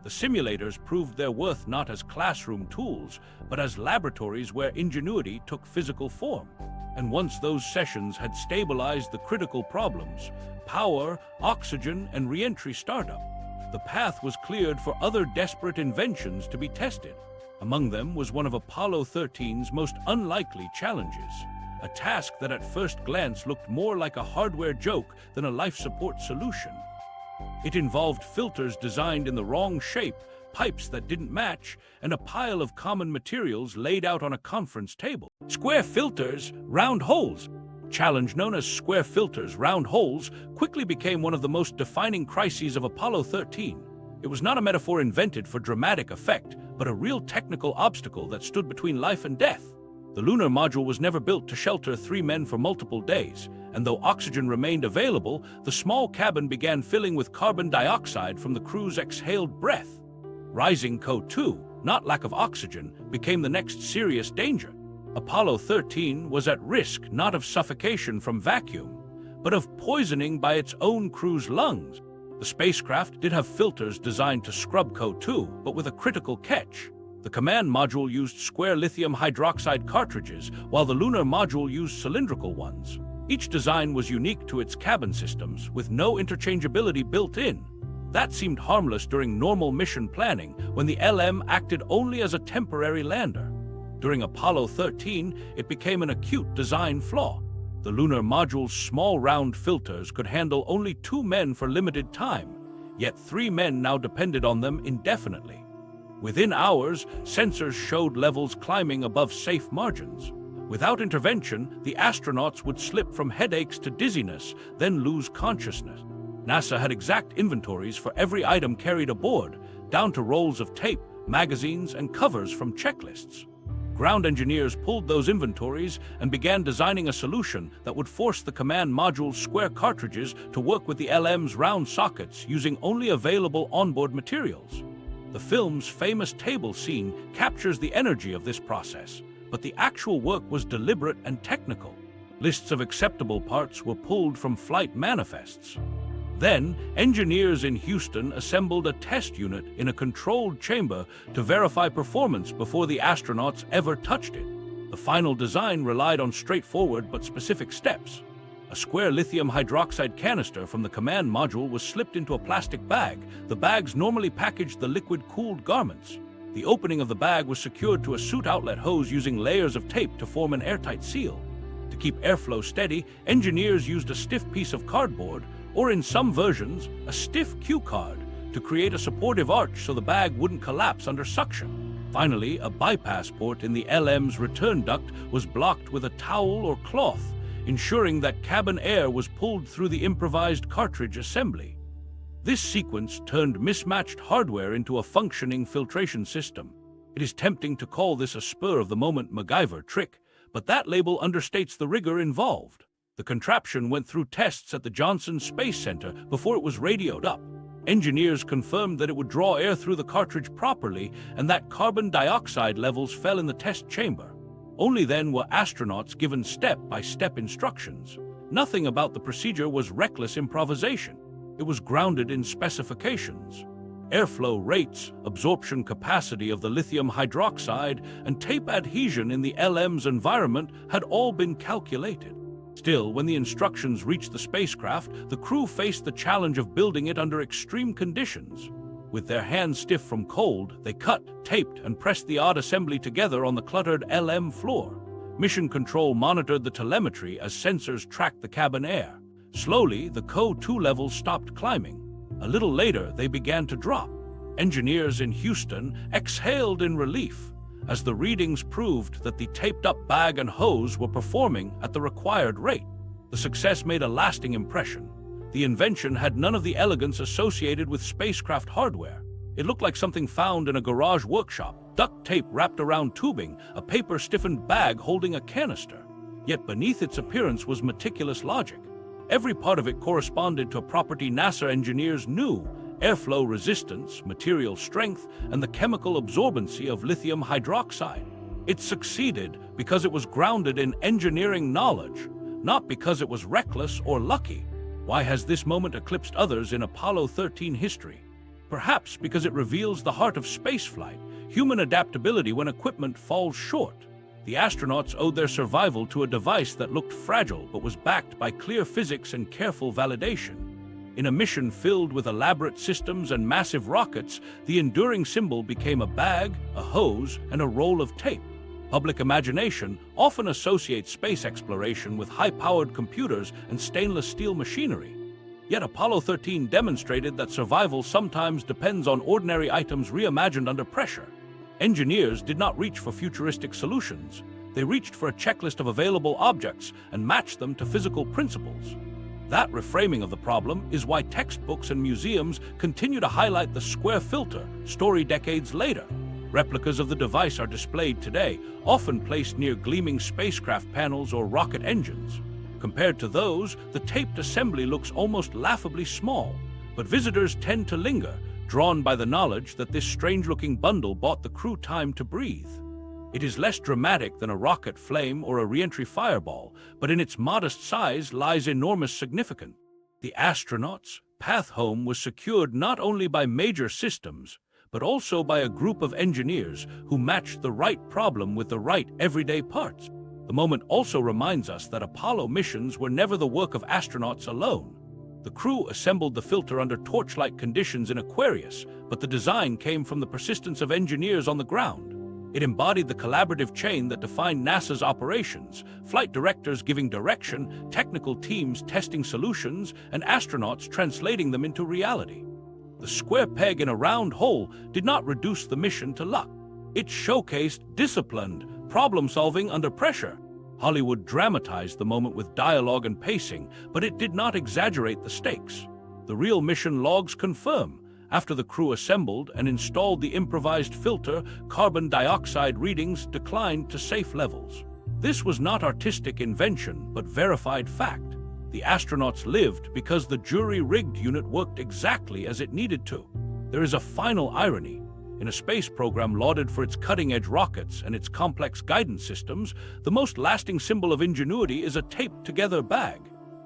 The simulators proved their worth not as classroom tools, but as laboratories where ingenuity took physical form. And once those sessions had stabilized the critical problems, power, oxygen, and re-entry startup, the path was cleared for other desperate inventions to be tested. Among them was one of Apollo 13's most unlikely challenges, a task that at first glance looked more like a hardware joke than a life support solution. It involved filters designed in the wrong shape, pipes that didn't match, and a pile of common materials laid out on a conference table. Square filters, round holes. Challenge known as square filters, round holes, quickly became one of the most defining crises of Apollo 13. It was not a metaphor invented for dramatic effect, but a real technical obstacle that stood between life and death. The lunar module was never built to shelter 3 men for multiple days, and though oxygen remained available, the small cabin began filling with carbon dioxide from the crew's exhaled breath. Rising CO2, not lack of oxygen, became the next serious danger. Apollo 13 was at risk not of suffocation from vacuum, but of poisoning by its own crew's lungs. The spacecraft did have filters designed to scrub CO2, but with a critical catch. The command module used square lithium hydroxide cartridges, while the lunar module used cylindrical ones. Each design was unique to its cabin systems, with no interchangeability built in. That seemed harmless during normal mission planning, when the LM acted only as a temporary lander. During Apollo 13, it became an acute design flaw. The lunar module's small round filters could handle only 2 men for limited time, yet 3 men now depended on them indefinitely. Within hours, sensors showed levels climbing above safe margins. Without intervention, the astronauts would slip from headaches to dizziness, then lose consciousness. NASA had exact inventories for every item carried aboard, down to rolls of tape, magazines, and covers from checklists. Ground engineers pulled those inventories and began designing a solution that would force the command module's square cartridges to work with the LM's round sockets using only available onboard materials. The film's famous table scene captures the energy of this process, but the actual work was deliberate and technical. Lists of acceptable parts were pulled from flight manifests. Then, engineers in Houston assembled a test unit in a controlled chamber to verify performance before the astronauts ever touched it. The final design relied on straightforward but specific steps. A square lithium hydroxide canister from the command module was slipped into a plastic bag. The bags normally packaged the liquid-cooled garments. The opening of the bag was secured to a suit outlet hose using layers of tape to form an airtight seal. To keep airflow steady, engineers used a stiff piece of cardboard, or in some versions, a stiff cue card, to create a supportive arch so the bag wouldn't collapse under suction. Finally, a bypass port in the LM's return duct was blocked with a towel or cloth, ensuring that cabin air was pulled through the improvised cartridge assembly. This sequence turned mismatched hardware into a functioning filtration system. It is tempting to call this a spur-of-the-moment MacGyver trick, but that label understates the rigor involved. The contraption went through tests at the Johnson Space Center before it was radioed up. Engineers confirmed that it would draw air through the cartridge properly and that carbon dioxide levels fell in the test chamber. Only then were astronauts given step-by-step instructions. Nothing about the procedure was reckless improvisation. It was grounded in specifications. Airflow rates, absorption capacity of the lithium hydroxide, and tape adhesion in the LM's environment had all been calculated. Still, when the instructions reached the spacecraft, the crew faced the challenge of building it under extreme conditions. With their hands stiff from cold, they cut, taped, and pressed the odd assembly together on the cluttered LM floor. Mission Control monitored the telemetry as sensors tracked the cabin air. Slowly, the CO2 levels stopped climbing. A little later, they began to drop. Engineers in Houston exhaled in relief, as the readings proved that the taped-up bag and hose were performing at the required rate. The success made a lasting impression. The invention had none of the elegance associated with spacecraft hardware. It looked like something found in a garage workshop, duct tape wrapped around tubing, a paper-stiffened bag holding a canister. Yet beneath its appearance was meticulous logic. Every part of it corresponded to a property NASA engineers knew: airflow resistance, material strength, and the chemical absorbency of lithium hydroxide. It succeeded because it was grounded in engineering knowledge, not because it was reckless or lucky. Why has this moment eclipsed others in Apollo 13 history? Perhaps because it reveals the heart of spaceflight, human adaptability when equipment falls short. The astronauts owed their survival to a device that looked fragile but was backed by clear physics and careful validation. In a mission filled with elaborate systems and massive rockets, the enduring symbol became a bag, a hose, and a roll of tape. Public imagination often associates space exploration with high-powered computers and stainless steel machinery. Yet Apollo 13 demonstrated that survival sometimes depends on ordinary items reimagined under pressure. Engineers did not reach for futuristic solutions. They reached for a checklist of available objects and matched them to physical principles. That reframing of the problem is why textbooks and museums continue to highlight the square filter story decades later. Replicas of the device are displayed today, often placed near gleaming spacecraft panels or rocket engines. Compared to those, the taped assembly looks almost laughably small, but visitors tend to linger, drawn by the knowledge that this strange-looking bundle bought the crew time to breathe. It is less dramatic than a rocket flame or a re-entry fireball, but in its modest size lies enormous significance. The astronauts' path home was secured not only by major systems, but also by a group of engineers who matched the right problem with the right everyday parts. The moment also reminds us that Apollo missions were never the work of astronauts alone. The crew assembled the filter under torchlight conditions in Aquarius, but the design came from the persistence of engineers on the ground. It embodied the collaborative chain that defined NASA's operations, flight directors giving direction, technical teams testing solutions, and astronauts translating them into reality. The square peg in a round hole did not reduce the mission to luck. It showcased disciplined problem-solving under pressure. Hollywood dramatized the moment with dialogue and pacing, but it did not exaggerate the stakes. The real mission logs confirm, after the crew assembled and installed the improvised filter, carbon dioxide readings declined to safe levels. This was not artistic invention, but verified fact. The astronauts lived because the jury-rigged unit worked exactly as it needed to. There is a final irony. In a space program lauded for its cutting-edge rockets and its complex guidance systems, the most lasting symbol of ingenuity is a taped-together bag.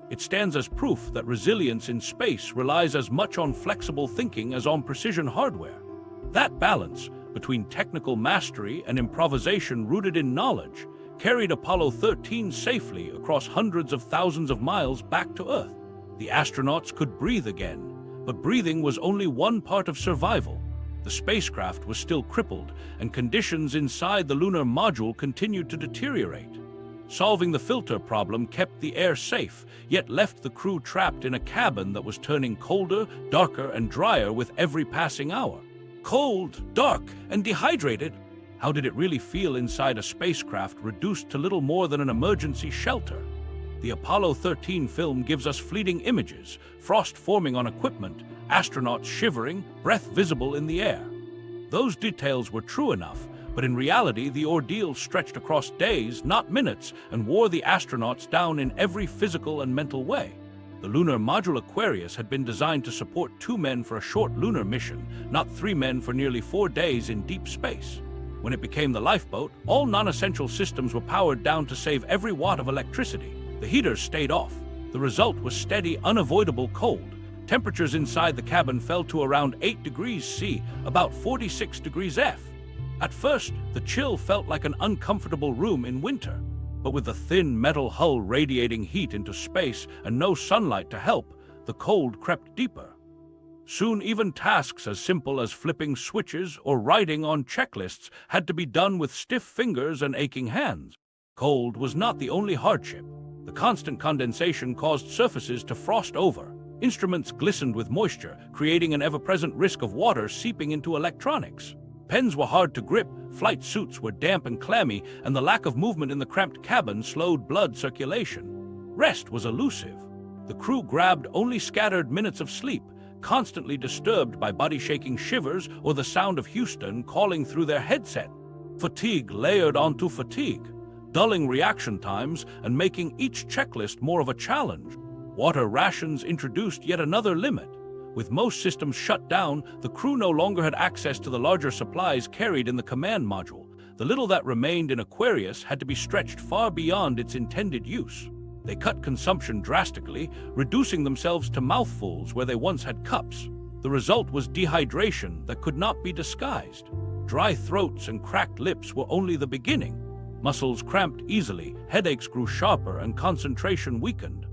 It stands as proof that resilience in space relies as much on flexible thinking as on precision hardware. That balance between technical mastery and improvisation rooted in knowledge carried Apollo 13 safely across hundreds of thousands of miles back to Earth. The astronauts could breathe again, but breathing was only one part of survival. The spacecraft was still crippled, and conditions inside the lunar module continued to deteriorate. Solving the filter problem kept the air safe, yet left the crew trapped in a cabin that was turning colder, darker, and drier with every passing hour. Cold, dark, and dehydrated. How did it really feel inside a spacecraft reduced to little more than an emergency shelter? The Apollo 13 film gives us fleeting images, frost forming on equipment, astronauts shivering, breath visible in the air. Those details were true enough, but in reality the ordeal stretched across days, not minutes, and wore the astronauts down in every physical and mental way. The lunar module Aquarius had been designed to support 2 men for a short lunar mission, not 3 men for nearly 4 days in deep space. When it became the lifeboat, all non-essential systems were powered down to save every watt of electricity. The heaters stayed off. The result was steady, unavoidable cold. Temperatures inside the cabin fell to around 8 degrees C, about 46 degrees F. At first, the chill felt like an uncomfortable room in winter, but with the thin metal hull radiating heat into space and no sunlight to help, the cold crept deeper. Soon, even tasks as simple as flipping switches or writing on checklists had to be done with stiff fingers and aching hands. Cold was not the only hardship. The constant condensation caused surfaces to frost over. Instruments glistened with moisture, creating an ever-present risk of water seeping into electronics. Pens were hard to grip, flight suits were damp and clammy, and the lack of movement in the cramped cabin slowed blood circulation. Rest was elusive. The crew grabbed only scattered minutes of sleep, constantly disturbed by body-shaking shivers or the sound of Houston calling through their headset. Fatigue layered onto fatigue, dulling reaction times and making each checklist more of a challenge. Water rations introduced yet another limit. With most systems shut down, the crew no longer had access to the larger supplies carried in the command module. The little that remained in Aquarius had to be stretched far beyond its intended use. They cut consumption drastically, reducing themselves to mouthfuls where they once had cups. The result was dehydration that could not be disguised. Dry throats and cracked lips were only the beginning. Muscles cramped easily, headaches grew sharper, and concentration weakened.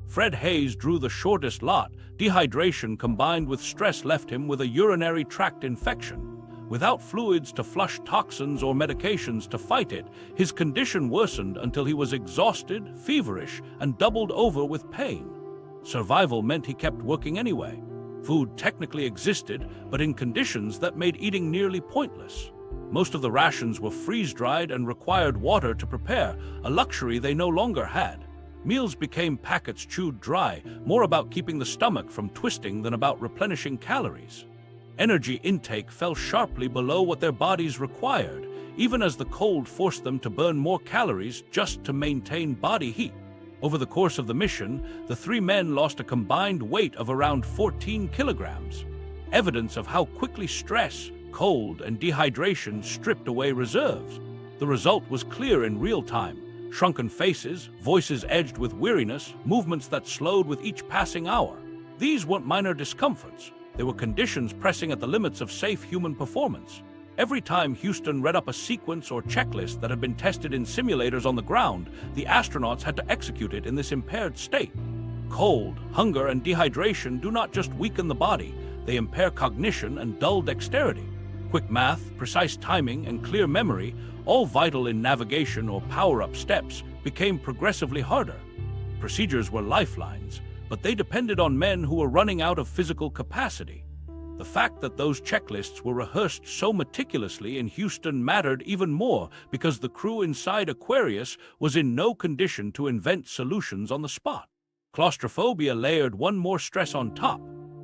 Fred Hayes drew the shortest lot. Dehydration combined with stress left him with a urinary tract infection. Without fluids to flush toxins or medications to fight it, his condition worsened until he was exhausted, feverish, and doubled over with pain. Survival meant he kept working anyway. Food technically existed, but in conditions that made eating nearly pointless. Most of the rations were freeze-dried and required water to prepare, a luxury they no longer had. Meals became packets chewed dry, more about keeping the stomach from twisting than about replenishing calories. Energy intake fell sharply below what their bodies required, even as the cold forced them to burn more calories just to maintain body heat. Over the course of the mission, the three men lost a combined weight of around 14 kilograms, evidence of how quickly stress, cold, and dehydration stripped away reserves. The result was clear in real time: shrunken faces, voices edged with weariness, movements that slowed with each passing hour. These weren't minor discomforts. They were conditions pressing at the limits of safe human performance. Every time Houston read up a sequence or checklist that had been tested in simulators on the ground, the astronauts had to execute it in this impaired state. Cold, hunger, and dehydration do not just weaken the body, they impair cognition and dull dexterity. Quick math, precise timing, and clear memory, all vital in navigation or power-up steps, became progressively harder. Procedures were lifelines, but they depended on men who were running out of physical capacity. The fact that those checklists were rehearsed so meticulously in Houston mattered even more because the crew inside Aquarius was in no condition to invent solutions on the spot. Claustrophobia layered one more stress on top.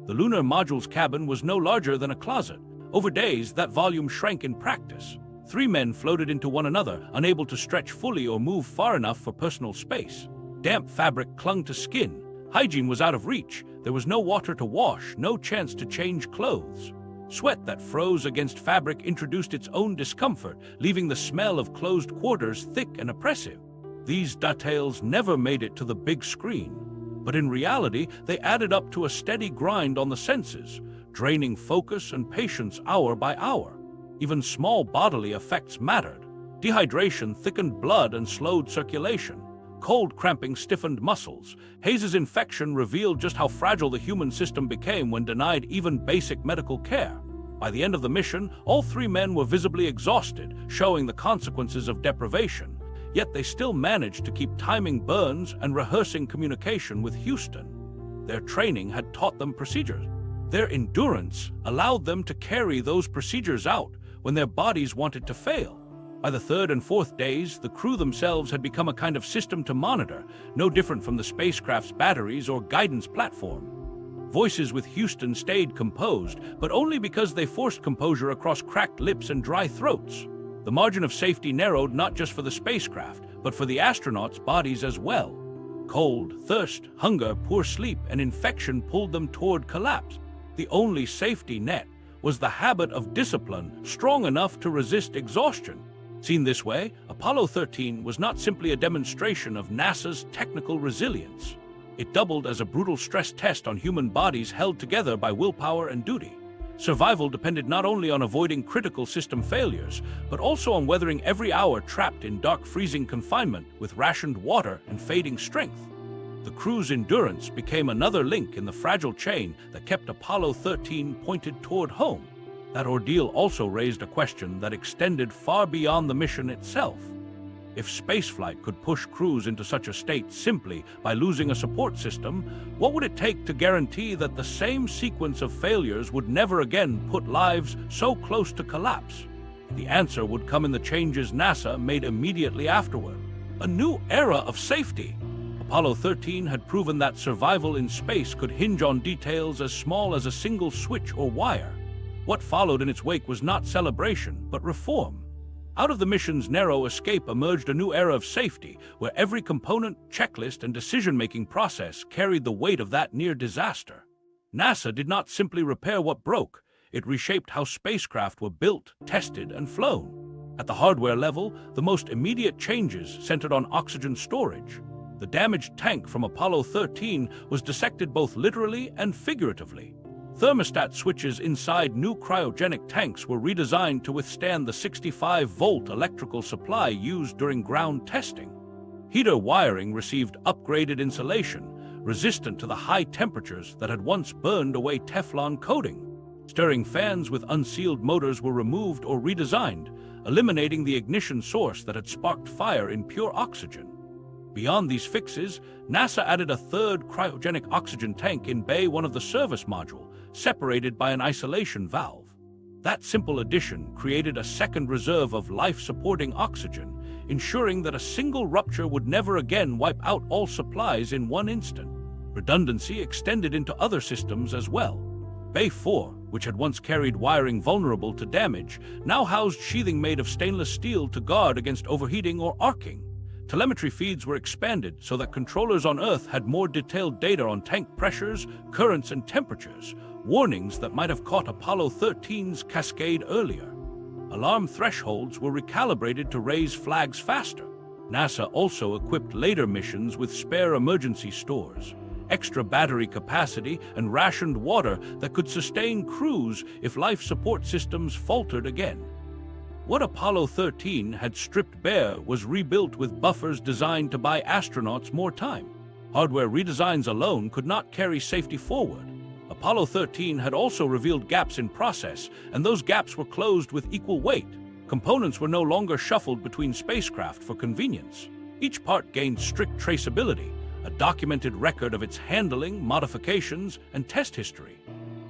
The lunar module's cabin was no larger than a closet. Over days, that volume shrank in practice. Three men floated into one another, unable to stretch fully or move far enough for personal space. Damp fabric clung to skin. Hygiene was out of reach. There was no water to wash, no chance to change clothes. Sweat that froze against fabric introduced its own discomfort, leaving the smell of closed quarters thick and oppressive. These details never made it to the big screen, but in reality, they added up to a steady grind on the senses, draining focus and patience hour by hour. Even small bodily effects mattered. Dehydration thickened blood and slowed circulation. Cold cramping stiffened muscles. Hayes's infection revealed just how fragile the human system became when denied even basic medical care. By the end of the mission, all three men were visibly exhausted, showing the consequences of deprivation. Yet they still managed to keep timing burns and rehearsing communication with Houston. Their training had taught them procedures. Their endurance allowed them to carry those procedures out when their bodies wanted to fail. By the third and fourth days, the crew themselves had become a kind of system to monitor, no different from the spacecraft's batteries or guidance platform. Voices with Houston stayed composed, but only because they forced composure across cracked lips and dry throats. The margin of safety narrowed not just for the spacecraft, but for the astronauts' bodies as well. Cold, thirst, hunger, poor sleep, and infection pulled them toward collapse. The only safety net was the habit of discipline strong enough to resist exhaustion. Seen this way, Apollo 13 was not simply a demonstration of NASA's technical resilience. It doubled as a brutal stress test on human bodies held together by willpower and duty. Survival depended not only on avoiding critical system failures, but also on weathering every hour trapped in dark, freezing confinement with rationed water and fading strength. The crew's endurance became another link in the fragile chain that kept Apollo 13 pointed toward home. That ordeal also raised a question that extended far beyond the mission itself. If spaceflight could push crews into such a state simply by losing a support system, what would it take to guarantee that the same sequence of failures would never again put lives so close to collapse? The answer would come in the changes NASA made immediately afterward. A new era of safety. Apollo 13 had proven that survival in space could hinge on details as small as a single switch or wire. What followed in its wake was not celebration, but reform. Out of the mission's narrow escape emerged a new era of safety, where every component, checklist, and decision-making process carried the weight of that near disaster. NASA did not simply repair what broke, it reshaped how spacecraft were built, tested, and flown. At the hardware level, the most immediate changes centered on oxygen storage. The damaged tank from Apollo 13 was dissected both literally and figuratively. Thermostat switches inside new cryogenic tanks were redesigned to withstand the 65-volt electrical supply used during ground testing. Heater wiring received upgraded insulation, resistant to the high temperatures that had once burned away Teflon coating. Stirring fans with unsealed motors were removed or redesigned, eliminating the ignition source that had sparked fire in pure oxygen. Beyond these fixes, NASA added a third cryogenic oxygen tank in Bay 1 of the service module, separated by an isolation valve. That simple addition created a second reserve of life-supporting oxygen, ensuring that a single rupture would never again wipe out all supplies in one instant. Redundancy extended into other systems as well. Bay 4, which had once carried wiring vulnerable to damage, now housed sheathing made of stainless steel to guard against overheating or arcing. Telemetry feeds were expanded so that controllers on Earth had more detailed data on tank pressures, currents, and temperatures, warnings that might have caught Apollo 13's cascade earlier. Alarm thresholds were recalibrated to raise flags faster. NASA also equipped later missions with spare emergency stores, extra battery capacity, and rationed water that could sustain crews if life support systems faltered again. What Apollo 13 had stripped bare was rebuilt with buffers designed to buy astronauts more time. Hardware redesigns alone could not carry safety forward. Apollo 13 had also revealed gaps in process, and those gaps were closed with equal weight. Components were no longer shuffled between spacecraft for convenience. Each part gained strict traceability, a documented record of its handling, modifications, and test history.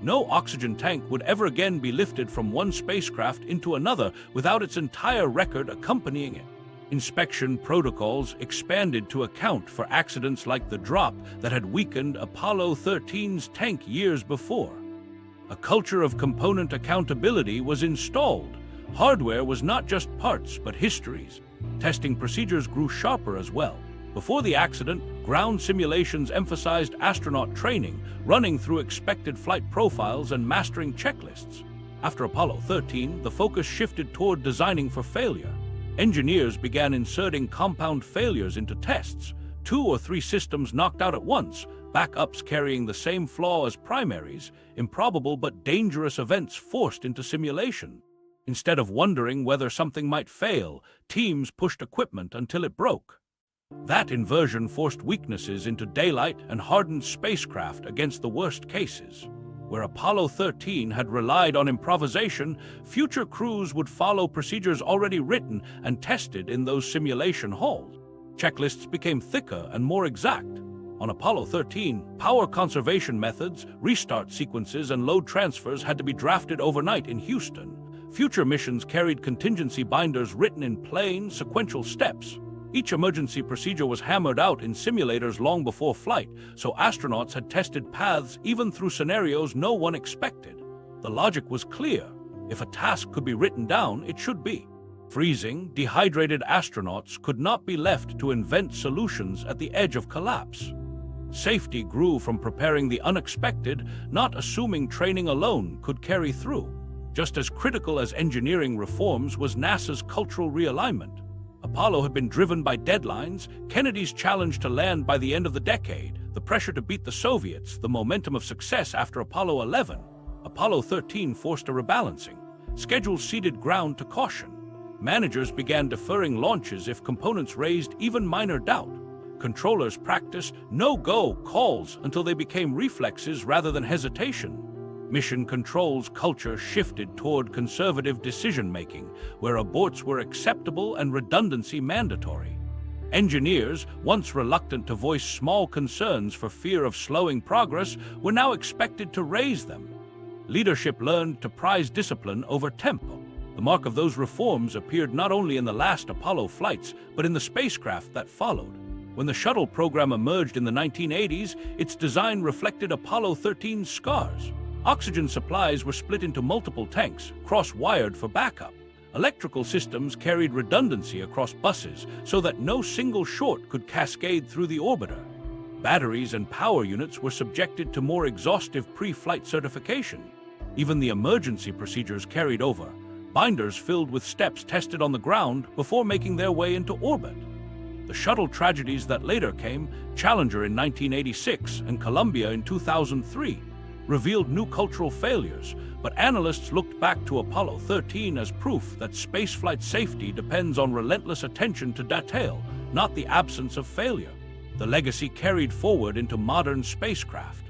No oxygen tank would ever again be lifted from one spacecraft into another without its entire record accompanying it. Inspection protocols expanded to account for accidents like the drop that had weakened Apollo 13's tank years before. A culture of component accountability was installed. Hardware was not just parts, but histories. Testing procedures grew sharper as well. Before the accident, ground simulations emphasized astronaut training, running through expected flight profiles and mastering checklists. After Apollo 13, the focus shifted toward designing for failure. Engineers began inserting compound failures into tests. 2 or 3 systems knocked out at once, backups carrying the same flaw as primaries, improbable but dangerous events forced into simulation. Instead of wondering whether something might fail, teams pushed equipment until it broke. That inversion forced weaknesses into daylight and hardened spacecraft against the worst cases. Where Apollo 13 had relied on improvisation, future crews would follow procedures already written and tested in those simulation halls. Checklists became thicker and more exact. On Apollo 13, power conservation methods, restart sequences, and load transfers had to be drafted overnight in Houston. Future missions carried contingency binders written in plain, sequential steps. Each emergency procedure was hammered out in simulators long before flight, so astronauts had tested paths even through scenarios no one expected. The logic was clear. If a task could be written down, it should be. Freezing, dehydrated astronauts could not be left to invent solutions at the edge of collapse. Safety grew from preparing the unexpected, not assuming training alone could carry through. Just as critical as engineering reforms was NASA's cultural realignment. Apollo had been driven by deadlines, Kennedy's challenge to land by the end of the decade, the pressure to beat the Soviets, the momentum of success after Apollo 11. Apollo 13 forced a rebalancing. Schedules ceded ground to caution. Managers began deferring launches if components raised even minor doubt. Controllers practiced no-go calls until they became reflexes rather than hesitation. Mission Control's culture shifted toward conservative decision-making, where aborts were acceptable and redundancy mandatory. Engineers, once reluctant to voice small concerns for fear of slowing progress, were now expected to raise them. Leadership learned to prize discipline over tempo. The mark of those reforms appeared not only in the last Apollo flights, but in the spacecraft that followed. When the shuttle program emerged in the 1980s, its design reflected Apollo 13's scars. Oxygen supplies were split into multiple tanks, cross-wired for backup. Electrical systems carried redundancy across buses so that no single short could cascade through the orbiter. Batteries and power units were subjected to more exhaustive pre-flight certification. Even the emergency procedures carried over, binders filled with steps tested on the ground before making their way into orbit. The shuttle tragedies that later came, Challenger in 1986 and Columbia in 2003, revealed new cultural failures, but analysts looked back to Apollo 13 as proof that spaceflight safety depends on relentless attention to detail, not the absence of failure. The legacy carried forward into modern spacecraft.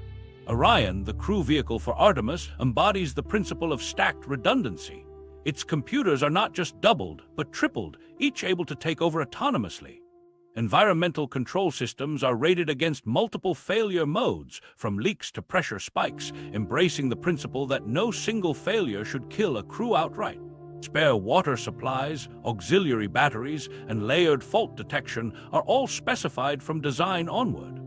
Orion, the crew vehicle for Artemis, embodies the principle of stacked redundancy. Its computers are not just doubled, but tripled, each able to take over autonomously. Environmental control systems are rated against multiple failure modes, from leaks to pressure spikes, embracing the principle that no single failure should kill a crew outright. Spare water supplies, auxiliary batteries, and layered fault detection are all specified from design onward.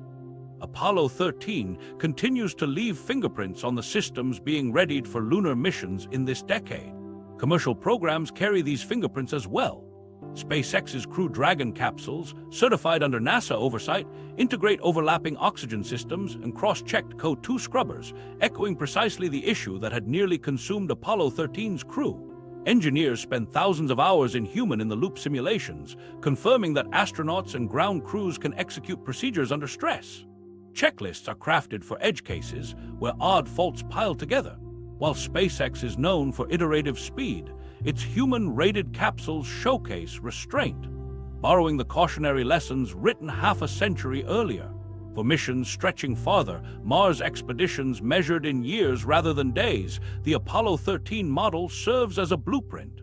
Apollo 13 continues to leave fingerprints on the systems being readied for lunar missions in this decade. Commercial programs carry these fingerprints as well. SpaceX's Crew Dragon capsules, certified under NASA oversight, integrate overlapping oxygen systems and cross-checked Code 2 scrubbers, echoing precisely the issue that had nearly consumed Apollo 13's crew. Engineers spend thousands of hours in human-in-the-loop simulations, confirming that astronauts and ground crews can execute procedures under stress. Checklists are crafted for edge cases where odd faults pile together. While SpaceX is known for iterative speed, its human-rated capsules showcase restraint, borrowing the cautionary lessons written half a century earlier. For missions stretching farther, Mars expeditions measured in years rather than days, the Apollo 13 model serves as a blueprint.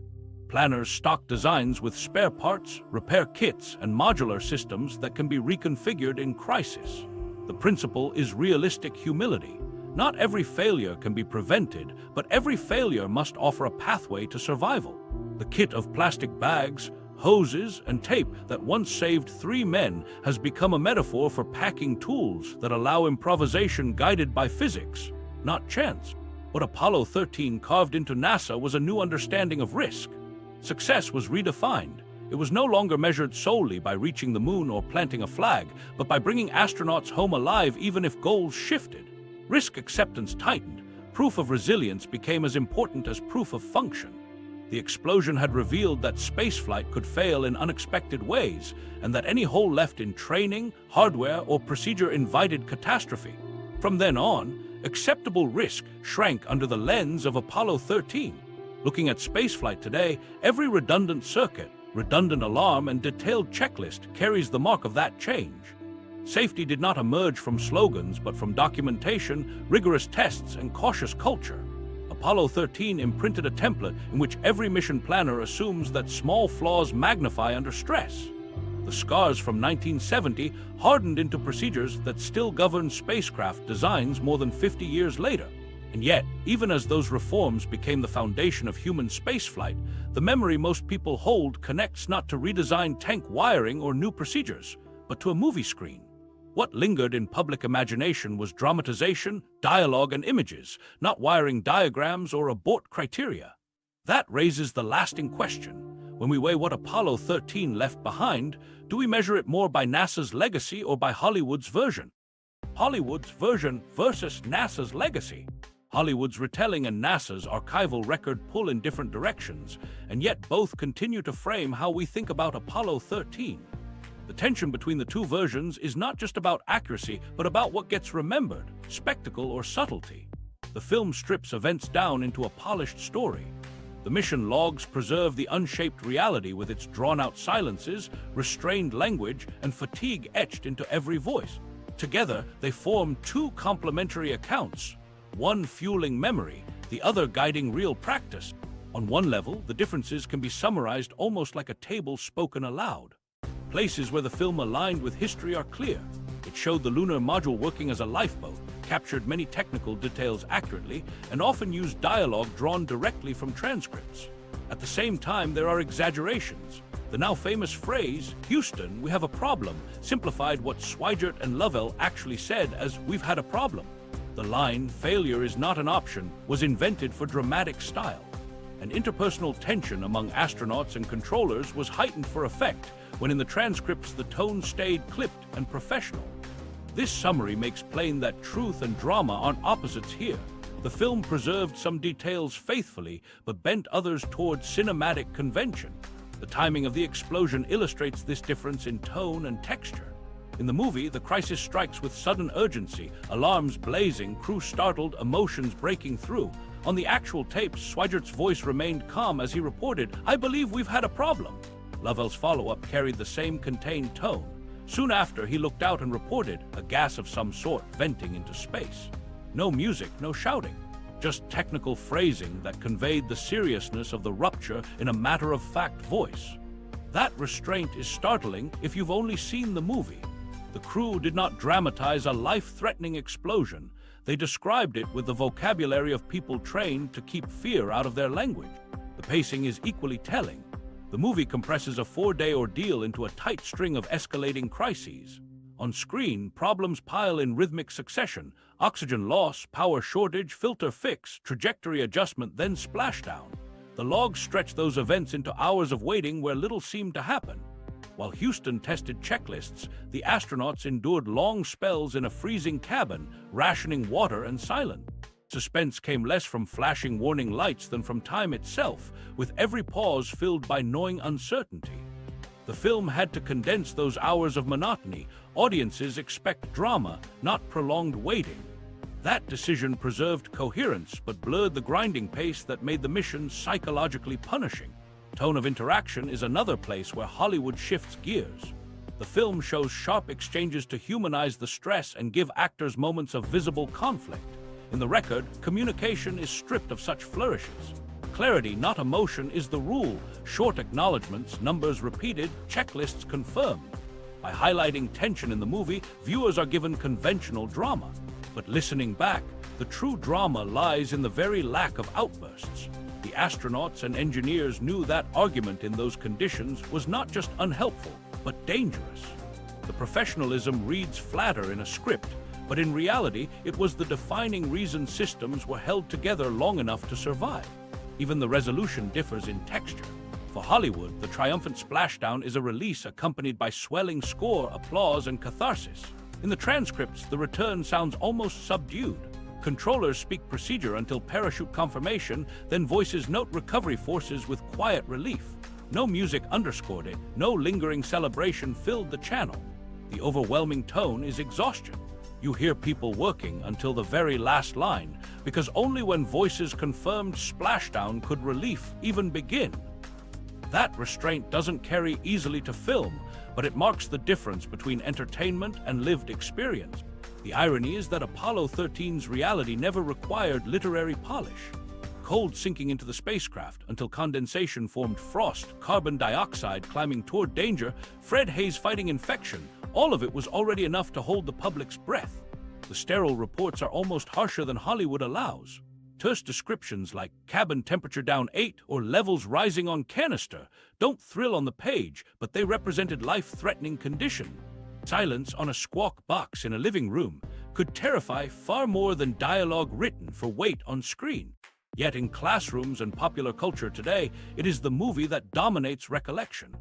Planners stock designs with spare parts, repair kits, and modular systems that can be reconfigured in crisis. The principle is realistic humility. Not every failure can be prevented, but every failure must offer a pathway to survival. The kit of plastic bags, hoses, and tape that once saved 3 men has become a metaphor for packing tools that allow improvisation guided by physics, not chance. What Apollo 13 carved into NASA was a new understanding of risk. Success was redefined. It was no longer measured solely by reaching the moon or planting a flag, but by bringing astronauts home alive even if goals shifted. Risk acceptance tightened. Proof of resilience became as important as proof of function. The explosion had revealed that spaceflight could fail in unexpected ways, and that any hole left in training, hardware, or procedure invited catastrophe. From then on, acceptable risk shrank under the lens of Apollo 13. Looking at spaceflight today, every redundant circuit, redundant alarm, and detailed checklist carries the mark of that change. Safety did not emerge from slogans, but from documentation, rigorous tests, and cautious culture. Apollo 13 imprinted a template in which every mission planner assumes that small flaws magnify under stress. The scars from 1970 hardened into procedures that still govern spacecraft designs more than 50 years later. And yet, even as those reforms became the foundation of human spaceflight, the memory most people hold connects not to redesigned tank wiring or new procedures, but to a movie screen. What lingered in public imagination was dramatization, dialogue, and images, not wiring diagrams or abort criteria. That raises the lasting question. When we weigh what Apollo 13 left behind, do we measure it more by NASA's legacy or by Hollywood's version? Hollywood's version versus NASA's legacy. Hollywood's retelling and NASA's archival record pull in different directions, and yet both continue to frame how we think about Apollo 13. The tension between the two versions is not just about accuracy, but about what gets remembered, spectacle or subtlety. The film strips events down into a polished story. The mission logs preserve the unshaped reality with its drawn-out silences, restrained language, and fatigue etched into every voice. Together, they form two complementary accounts, one fueling memory, the other guiding real practice. On one level, the differences can be summarized almost like a table spoken aloud. Places where the film aligned with history are clear. It showed the lunar module working as a lifeboat, captured many technical details accurately, and often used dialogue drawn directly from transcripts. At the same time, there are exaggerations. The now famous phrase, "Houston, we have a problem," simplified what Swigert and Lovell actually said as "we've had a problem." The line, "failure is not an option," was invented for dramatic style. And interpersonal tension among astronauts and controllers was heightened for effect, when in the transcripts the tone stayed clipped and professional. This summary makes plain that truth and drama aren't opposites here. The film preserved some details faithfully, but bent others toward cinematic convention. The timing of the explosion illustrates this difference in tone and texture. In the movie, the crisis strikes with sudden urgency, alarms blazing, crew startled, emotions breaking through. On the actual tape, Swigert's voice remained calm as he reported, "I believe we've had a problem." Lovell's follow-up carried the same contained tone. Soon after, he looked out and reported, a gas of some sort venting into space. No music, no shouting, just technical phrasing that conveyed the seriousness of the rupture in a matter-of-fact voice. That restraint is startling if you've only seen the movie. The crew did not dramatize a life-threatening explosion. They described it with the vocabulary of people trained to keep fear out of their language. The pacing is equally telling. The movie compresses a 4-day ordeal into a tight string of escalating crises. On screen, problems pile in rhythmic succession: oxygen loss, power shortage, filter fix, trajectory adjustment, then splashdown. The logs stretch those events into hours of waiting where little seemed to happen. While Houston tested checklists, the astronauts endured long spells in a freezing cabin, rationing water and silence. Suspense came less from flashing warning lights than from time itself, with every pause filled by gnawing uncertainty. The film had to condense those hours of monotony. Audiences expect drama, not prolonged waiting. That decision preserved coherence but blurred the grinding pace that made the mission psychologically punishing. Tone of interaction is another place where Hollywood shifts gears. The film shows sharp exchanges to humanize the stress and give actors moments of visible conflict. In the record, communication is stripped of such flourishes. Clarity, not emotion, is the rule. Short acknowledgments, numbers repeated, checklists confirmed. By highlighting tension in the movie, viewers are given conventional drama. But listening back, the true drama lies in the very lack of outbursts. The astronauts and engineers knew that argument in those conditions was not just unhelpful, but dangerous. The professionalism reads flatter in a script, but in reality, it was the defining reason systems were held together long enough to survive. Even the resolution differs in texture. For Hollywood, the triumphant splashdown is a release accompanied by swelling score, applause, and catharsis. In the transcripts, the return sounds almost subdued. Controllers speak procedure until parachute confirmation, then voices note recovery forces with quiet relief. No music underscored it, no lingering celebration filled the channel. The overwhelming tone is exhaustion. You hear people working until the very last line, because only when voices confirmed splashdown could relief even begin. That restraint doesn't carry easily to film, but it marks the difference between entertainment and lived experience. The irony is that Apollo 13's reality never required literary polish. Cold sinking into the spacecraft until condensation formed frost, carbon dioxide climbing toward danger, Fred Haise fighting infection, all of it was already enough to hold the public's breath. The sterile reports are almost harsher than Hollywood allows. Terse descriptions like cabin temperature down 8 or levels rising on canister don't thrill on the page, but they represented life-threatening condition. Silence on a squawk box in a living room could terrify far more than dialogue written for weight on screen. Yet in classrooms and popular culture today, it is the movie that dominates recollection.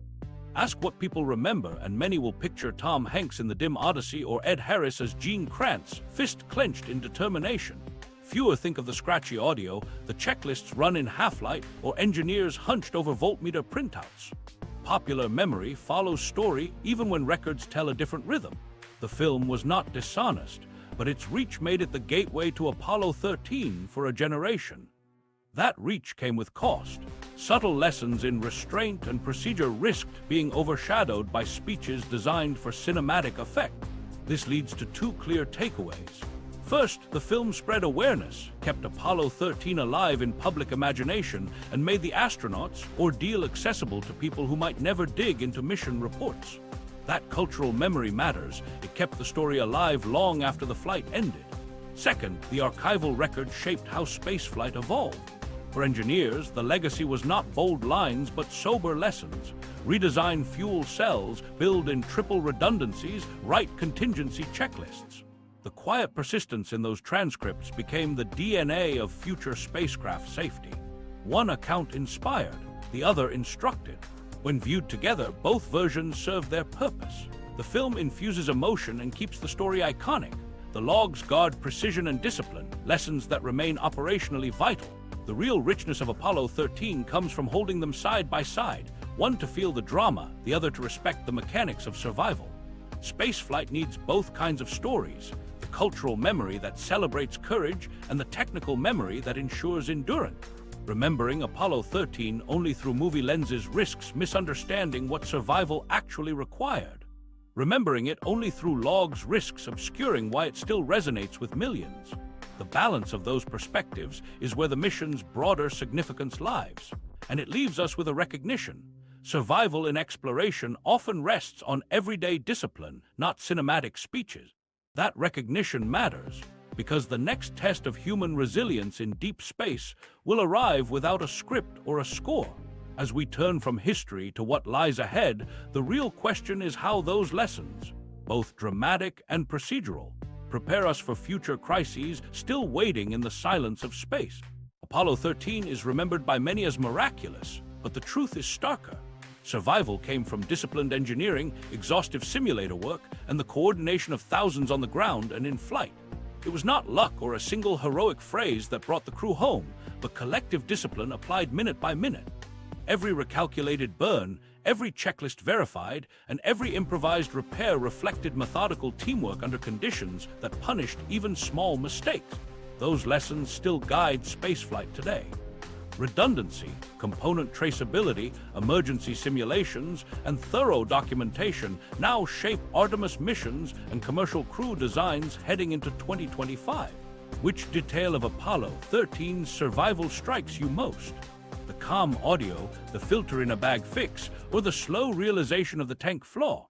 Ask what people remember, and many will picture Tom Hanks in The Dim Odyssey or Ed Harris as Gene Kranz, fist clenched in determination. Fewer think of the scratchy audio, the checklists run in half-light, or engineers hunched over voltmeter printouts. Popular memory follows story even when records tell a different rhythm. The film was not dishonest, but its reach made it the gateway to Apollo 13 for a generation. That reach came with cost. Subtle lessons in restraint and procedure risked being overshadowed by speeches designed for cinematic effect. This leads to two clear takeaways. First, the film spread awareness, kept Apollo 13 alive in public imagination, and made the astronauts' ordeal accessible to people who might never dig into mission reports. That cultural memory matters. It kept the story alive long after the flight ended. Second, the archival record shaped how spaceflight evolved. For engineers, the legacy was not bold lines but sober lessons. Redesign fuel cells, build in triple redundancies, write contingency checklists. The quiet persistence in those transcripts became the DNA of future spacecraft safety. One account inspired, the other instructed. When viewed together, both versions serve their purpose. The film infuses emotion and keeps the story iconic. The logs guard precision and discipline, lessons that remain operationally vital. The real richness of Apollo 13 comes from holding them side by side, one to feel the drama, the other to respect the mechanics of survival. Spaceflight needs both kinds of stories, the cultural memory that celebrates courage and the technical memory that ensures endurance. Remembering Apollo 13 only through movie lenses risks misunderstanding what survival actually required. Remembering it only through logs risks obscuring why it still resonates with millions. The balance of those perspectives is where the mission's broader significance lies, and it leaves us with a recognition. Survival in exploration often rests on everyday discipline, not cinematic speeches. That recognition matters, because the next test of human resilience in deep space will arrive without a script or a score. As we turn from history to what lies ahead, the real question is how those lessons, both dramatic and procedural, prepare us for future crises still waiting in the silence of space. Apollo 13 is remembered by many as miraculous, but the truth is starker. Survival came from disciplined engineering, exhaustive simulator work, and the coordination of thousands on the ground and in flight. It was not luck or a single heroic phrase that brought the crew home, but collective discipline applied minute by minute. Every recalculated burn, every checklist verified, and every improvised repair reflected methodical teamwork under conditions that punished even small mistakes. Those lessons still guide spaceflight today. Redundancy, component traceability, emergency simulations, and thorough documentation now shape Artemis missions and commercial crew designs heading into 2025. Which detail of Apollo 13's survival strikes you most? The calm audio, the filter in a bag fix, or the slow realization of the tank flaw?